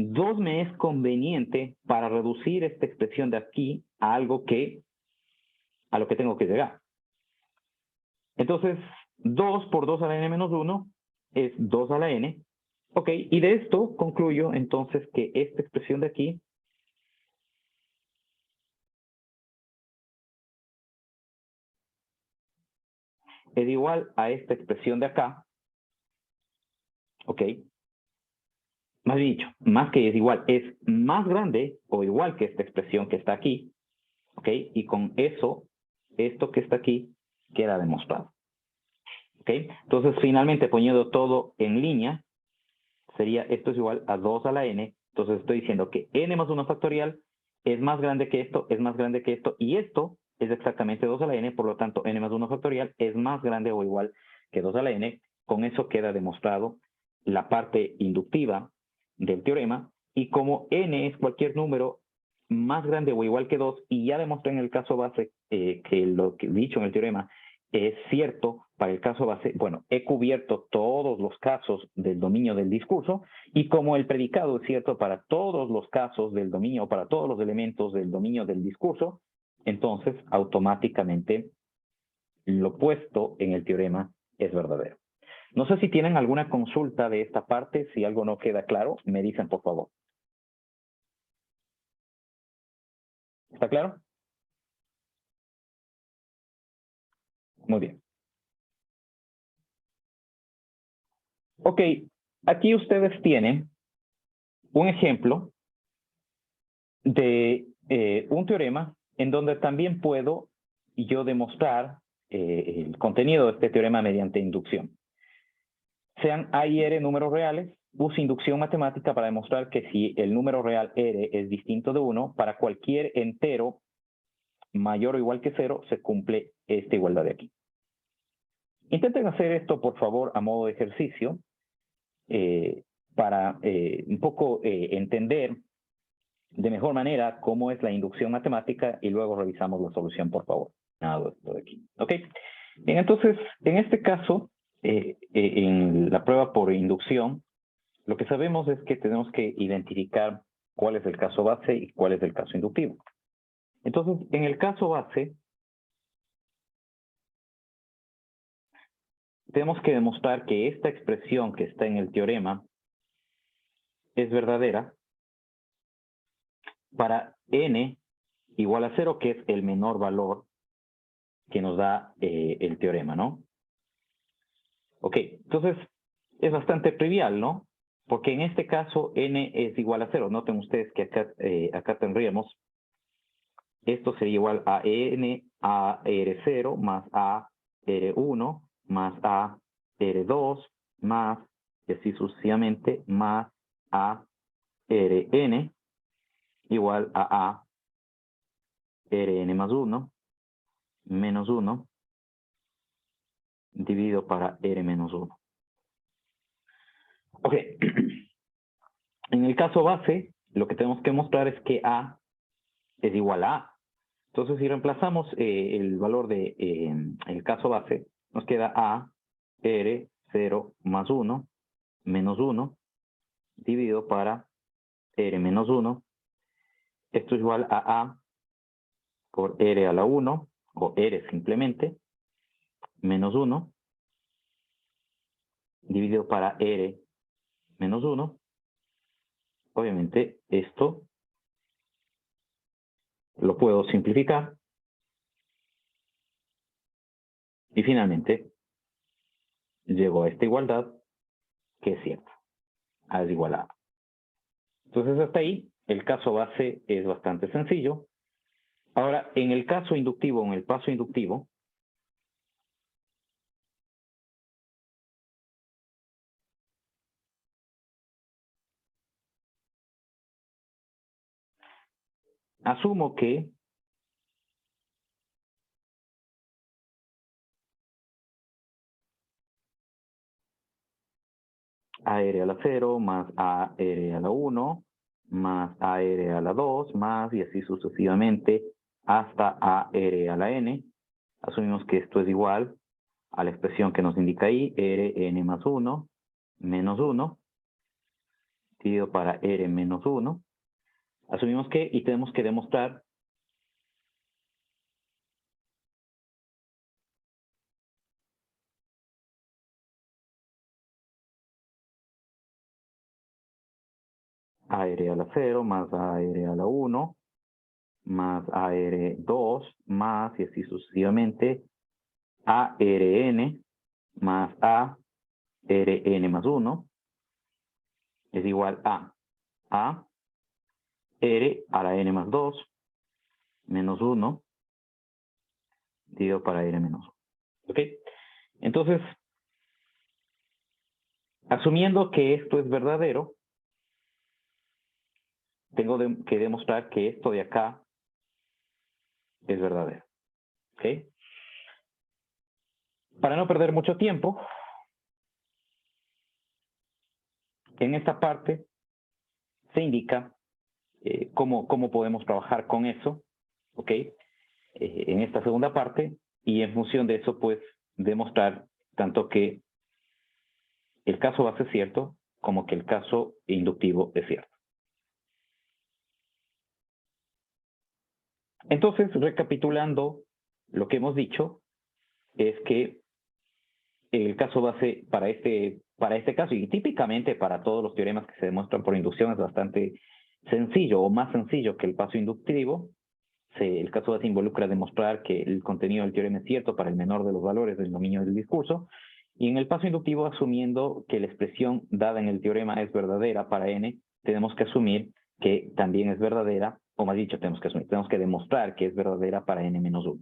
2 me es conveniente para reducir esta expresión de aquí a algo a lo que tengo que llegar. Entonces, 2 por 2 a la n menos 1 es 2 a la n. Ok, y de esto concluyo entonces que esta expresión de aquí es igual a esta expresión de acá. Ok. Más dicho, más que es igual, es más grande o igual que esta expresión que está aquí. Ok. Y con eso, esto que está aquí queda demostrado. Ok. Entonces, finalmente, poniendo todo en línea, sería esto es igual a 2 a la n. Entonces estoy diciendo que n más 1 factorial es más grande que esto, es más grande que esto, y esto es exactamente 2 a la n, por lo tanto n más 1 factorial es más grande o igual que 2 a la n. Con eso queda demostrado la parte inductiva del teorema, y como n es cualquier número más grande o igual que 2, y ya demostré en el caso base que lo que he dicho en el teorema es cierto para el caso base, bueno, he cubierto todos los casos del dominio del discurso, y como el predicado es cierto para todos los casos del dominio, para todos los elementos del dominio del discurso, entonces automáticamente lo puesto en el teorema es verdadero. No sé si tienen alguna consulta de esta parte, si algo no queda claro, me dicen por favor. ¿Está claro? Muy bien. Ok, aquí ustedes tienen un ejemplo de un teorema en donde también puedo yo demostrar el contenido de este teorema mediante inducción. Sean A y R números reales, use inducción matemática para demostrar que si el número real R es distinto de 1, para cualquier entero mayor o igual que 0, se cumple esta igualdad de aquí. Intenten hacer esto, por favor, a modo de ejercicio, para un poco entender de mejor manera cómo es la inducción matemática, y luego revisamos la solución, por favor. esto de aquí. ¿Ok? Bien, entonces, en este caso, en la prueba por inducción, lo que sabemos es que tenemos que identificar cuál es el caso base y cuál es el caso inductivo. Entonces, en el caso base, tenemos que demostrar que esta expresión que está en el teorema es verdadera para n igual a 0, que es el menor valor que nos da el teorema, ¿no? Ok, entonces es bastante trivial, ¿no? Porque en este caso n es igual a 0. Noten ustedes que acá tendríamos, esto sería igual a n a r0 más a r1 más a r2 más, y así sucesivamente, más a rn igual a rn más 1 menos 1 dividido para r menos 1. Ok, en el caso base, lo que tenemos que mostrar es que a es igual a a. Entonces, si reemplazamos el valor de el caso base, nos queda a r0 más 1 menos 1 dividido para r menos 1. Esto es igual a por r a la 1, o r simplemente, menos 1 dividido para r menos 1. Obviamente, esto lo puedo simplificar. Y finalmente, llego a esta igualdad, que es cierta. A es igual a A. Entonces, hasta ahí, el caso base es bastante sencillo. Ahora, en el caso inductivo, en el paso inductivo, asumo que AR a la 0 más AR a la 1 más AR a la 2 más, y así sucesivamente, hasta AR a la n. Asumimos que esto es igual a la expresión que nos indica ahí, Rn más 1 menos 1 dividido para R menos 1. Asumimos que, y tenemos que demostrar AR a la 0 más AR a la 1 más AR2 más, y así sucesivamente, ARN más ARN más 1 es igual a R a la n más 2 menos 1 dividido para R menos 1. ¿Ok? Entonces, asumiendo que esto es verdadero, tengo que demostrar que esto de acá es verdadero. ¿Ok? Para no perder mucho tiempo, en esta parte se indica cómo podemos trabajar con eso, ¿ok? En esta segunda parte, y en función de eso, pues, demostrar tanto que el caso base es cierto, como que el caso inductivo es cierto. Entonces, recapitulando lo que hemos dicho, es que el caso base para este caso, y típicamente para todos los teoremas que se demuestran por inducción, es bastante sencillo, o más sencillo que el paso inductivo. El caso base involucra demostrar que el contenido del teorema es cierto para el menor de los valores del dominio del discurso, y en el paso inductivo, asumiendo que la expresión dada en el teorema es verdadera para n, tenemos que asumir que también es verdadera, o más dicho, tenemos que demostrar que es verdadera para n menos 1.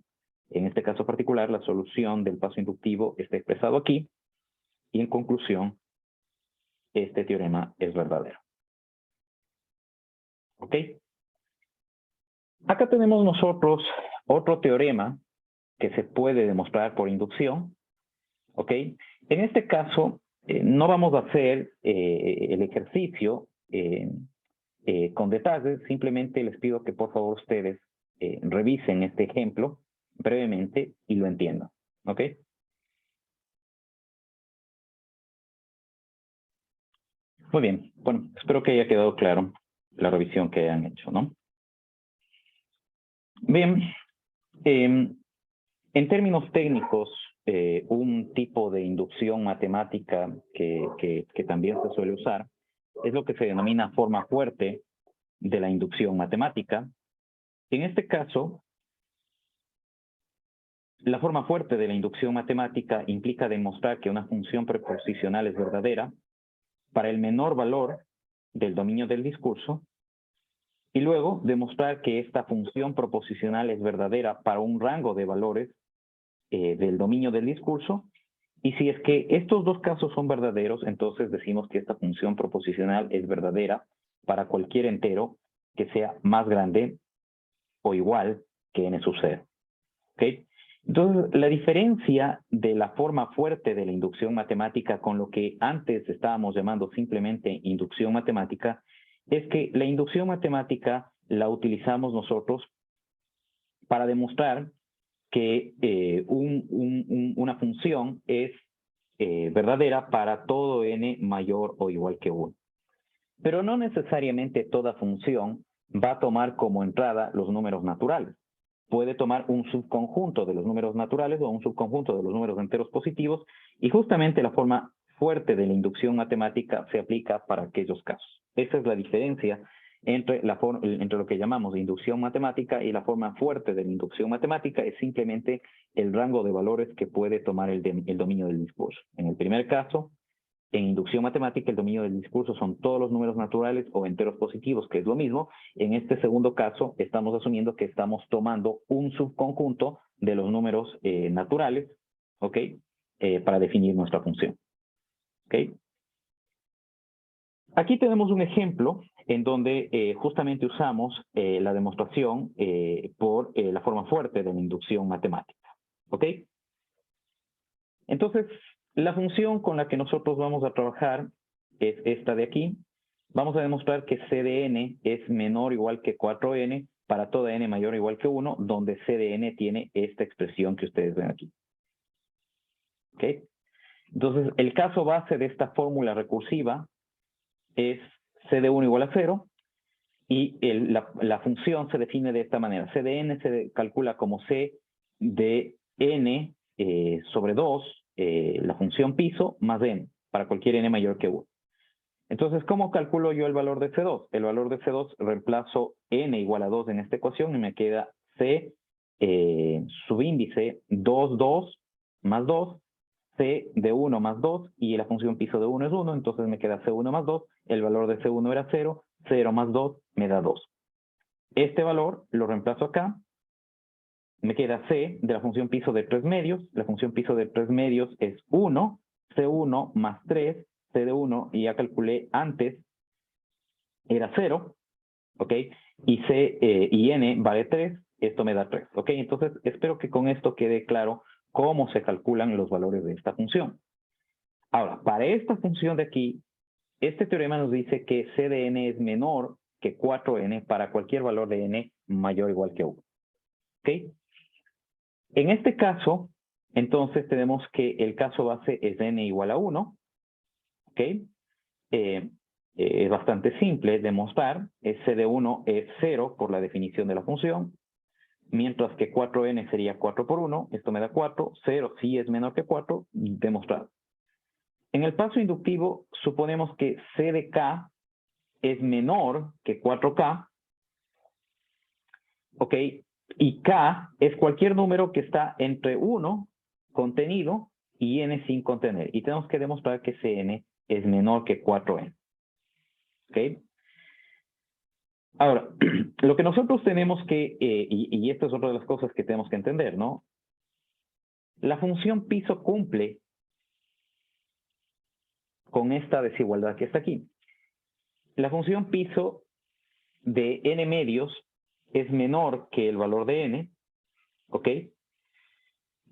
En este caso particular, la solución del paso inductivo está expresado aquí, y en conclusión, este teorema es verdadero. ¿Ok? Acá tenemos nosotros otro teorema que se puede demostrar por inducción. ¿Ok? En este caso, no vamos a hacer el ejercicio con detalles, simplemente les pido que por favor ustedes revisen este ejemplo brevemente y lo entiendan. ¿Ok? Muy bien. Bueno, espero que haya quedado claro la revisión que han hecho, ¿no? Bien. En términos técnicos, un tipo de inducción matemática que también se suele usar es lo que se denomina forma fuerte de la inducción matemática. En este caso, la forma fuerte de la inducción matemática implica demostrar que una función preposicional es verdadera para el menor valor del dominio del discurso y luego demostrar que esta función proposicional es verdadera para un rango de valores del dominio del discurso. Y si es que estos dos casos son verdaderos, entonces decimos que esta función proposicional es verdadera para cualquier entero que sea más grande o igual que n sub 0. ¿Okay? Entonces, la diferencia de la forma fuerte de la inducción matemática con lo que antes estábamos llamando simplemente inducción matemática es que la inducción matemática la utilizamos nosotros para demostrar que una función es verdadera para todo n mayor o igual que 1. Pero no necesariamente toda función va a tomar como entrada los números naturales. Puede tomar un subconjunto de los números naturales o un subconjunto de los números enteros positivos, y justamente la forma fuerte de la inducción matemática se aplica para aquellos casos. Esa es la diferencia entre lo que llamamos de inducción matemática y la forma fuerte de la inducción matemática es simplemente el rango de valores que puede tomar el dominio del discurso. En el primer caso, en inducción matemática, el dominio del discurso son todos los números naturales o enteros positivos, que es lo mismo. En este segundo caso, estamos asumiendo que estamos tomando un subconjunto de los números naturales, ¿ok? Para definir nuestra función, ¿ok? Aquí tenemos un ejemplo en donde justamente usamos la demostración por la forma fuerte de la inducción matemática, ¿ok? Entonces, la función con la que nosotros vamos a trabajar es esta de aquí. Vamos a demostrar que C de n es menor o igual que 4n para toda n mayor o igual que 1, donde C de n tiene esta expresión que ustedes ven aquí. ¿Ok? Entonces, el caso base de esta fórmula recursiva es C de 1 igual a 0, y la función se define de esta manera. C de n se calcula como C de n sobre 2, la función piso, más n, para cualquier n mayor que 1. Entonces, ¿cómo calculo yo el valor de C2? El valor de C2 reemplazo n igual a 2 en esta ecuación y me queda C subíndice 2, 2 más 2, C de 1 más 2, y la función piso de 1 es 1, entonces me queda C1 más 2, el valor de C1 era 0, 0 más 2 me da 2. Este valor lo reemplazo acá, me queda C de la función piso de 3 medios, la función piso de 3 medios es 1, C1 más 3, C de 1, y ya calculé antes, era 0, ¿ok? Y C y N vale 3, esto me da 3, ¿ok? Entonces, espero que con esto quede claro cómo se calculan los valores de esta función. Ahora, para esta función de aquí, este teorema nos dice que C de n es menor que 4n para cualquier valor de n mayor o igual que 1. ¿Ok? En este caso, entonces tenemos que el caso base es n igual a 1. ¿Ok? Es bastante simple demostrar. C de 1 es 0 por la definición de la función, mientras que 4n sería 4 por 1. Esto me da 4. 0 sí es menor que 4, demostrado. En el paso inductivo, suponemos que C de K es menor que 4K, ¿ok? Y K es cualquier número que está entre 1 contenido y n sin contener. Y tenemos que demostrar que Cn es menor que 4n, ¿ok? Ahora, lo que nosotros tenemos que, y esto es otra de las cosas que tenemos que entender, ¿no? La función piso cumple con esta desigualdad que está aquí. La función piso de n medios es menor que el valor de n, ¿ok?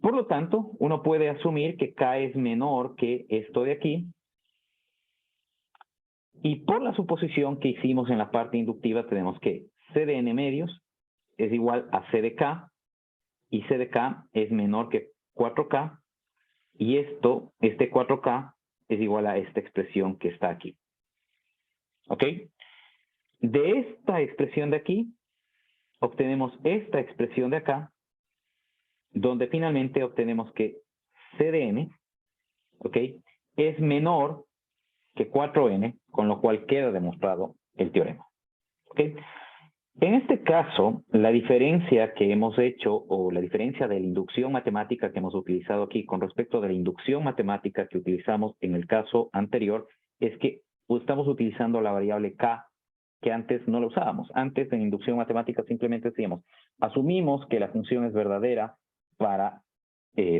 Por lo tanto, uno puede asumir que K es menor que esto de aquí, y por la suposición que hicimos en la parte inductiva tenemos que C de n medios es igual a C de K, y C de K es menor que 4K, y este 4K es igual a esta expresión que está aquí. ¿Ok? De esta expresión de aquí, obtenemos esta expresión de acá, donde finalmente obtenemos que C de n, ¿ok?, es menor que 4n, con lo cual queda demostrado el teorema. ¿Ok? En este caso, la diferencia que hemos hecho, o la diferencia de la inducción matemática que hemos utilizado aquí con respecto de la inducción matemática que utilizamos en el caso anterior, es que estamos utilizando la variable k, que antes no la usábamos. Antes en inducción matemática simplemente decíamos, asumimos que la función es verdadera para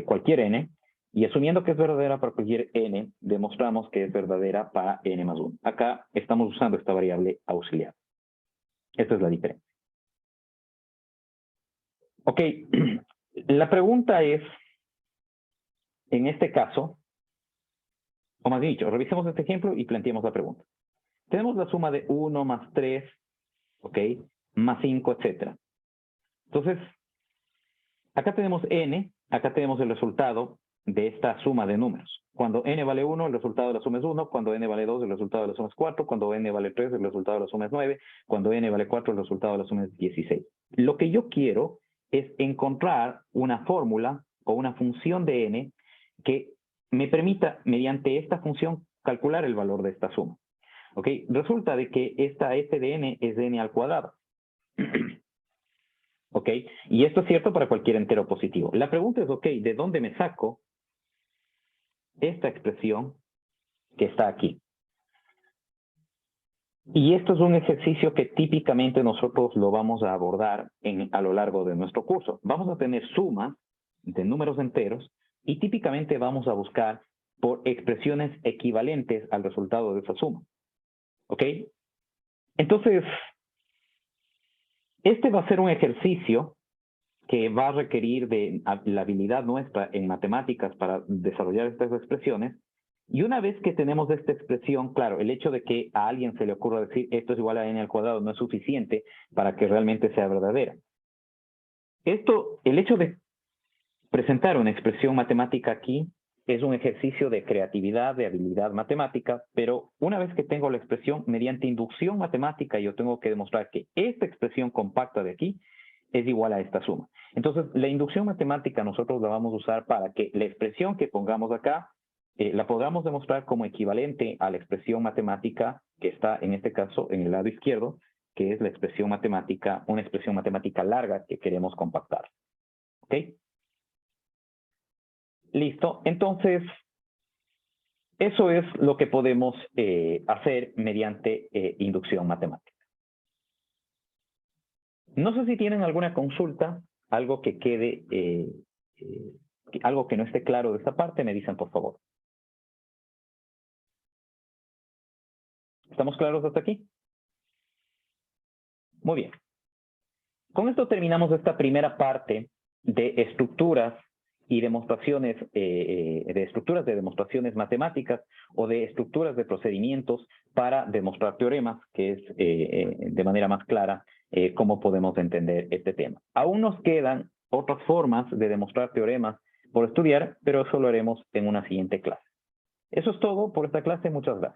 cualquier n, y asumiendo que es verdadera para cualquier n, demostramos que es verdadera para n más 1. Acá estamos usando esta variable auxiliar. Esta es la diferencia. Ok, la pregunta es, en este caso, o más dicho, revisemos este ejemplo y planteemos la pregunta. Tenemos la suma de 1 más 3, ok, más 5, etc. Entonces, acá tenemos n, acá tenemos el resultado de esta suma de números. Cuando n vale 1, el resultado de la suma es 1. Cuando n vale 2, el resultado de la suma es 4. Cuando n vale 3, el resultado de la suma es 9. Cuando n vale 4, el resultado de la suma es 16. Lo que yo quiero es encontrar una fórmula o una función de n que me permita, mediante esta función, calcular el valor de esta suma. ¿Ok? Resulta de que esta f de n es de n al cuadrado. ¿Ok? Y esto es cierto para cualquier entero positivo. La pregunta es, ok, ¿de dónde me saco esta expresión que está aquí? Y esto es un ejercicio que típicamente nosotros lo vamos a abordar a lo largo de nuestro curso. Vamos a tener sumas de números enteros y típicamente vamos a buscar por expresiones equivalentes al resultado de esa suma. ¿Ok? Entonces, este va a ser un ejercicio que va a requerir de la habilidad nuestra en matemáticas para desarrollar estas expresiones. Y una vez que tenemos esta expresión, claro, el hecho de que a alguien se le ocurra decir esto es igual a n al cuadrado no es suficiente para que realmente sea verdadera. El hecho de presentar una expresión matemática aquí es un ejercicio de creatividad, de habilidad matemática, pero una vez que tengo la expresión, mediante inducción matemática, yo tengo que demostrar que esta expresión compacta de aquí es igual a esta suma. Entonces, la inducción matemática nosotros la vamos a usar para que la expresión que pongamos acá la podamos demostrar como equivalente a la expresión matemática que está, en este caso, en el lado izquierdo, que es la expresión matemática, una expresión matemática larga que queremos compactar. ¿Ok? Listo. Entonces, eso es lo que podemos hacer mediante inducción matemática. No sé si tienen alguna consulta, algo que quede, algo que no esté claro de esta parte, me dicen por favor. ¿Estamos claros hasta aquí? Muy bien. Con esto terminamos esta primera parte de estructuras y demostraciones, de estructuras de demostraciones matemáticas o de estructuras de procedimientos para demostrar teoremas, que es de manera más clara cómo podemos entender este tema. Aún nos quedan otras formas de demostrar teoremas por estudiar, pero eso lo haremos en una siguiente clase. Eso es todo por esta clase. Muchas gracias.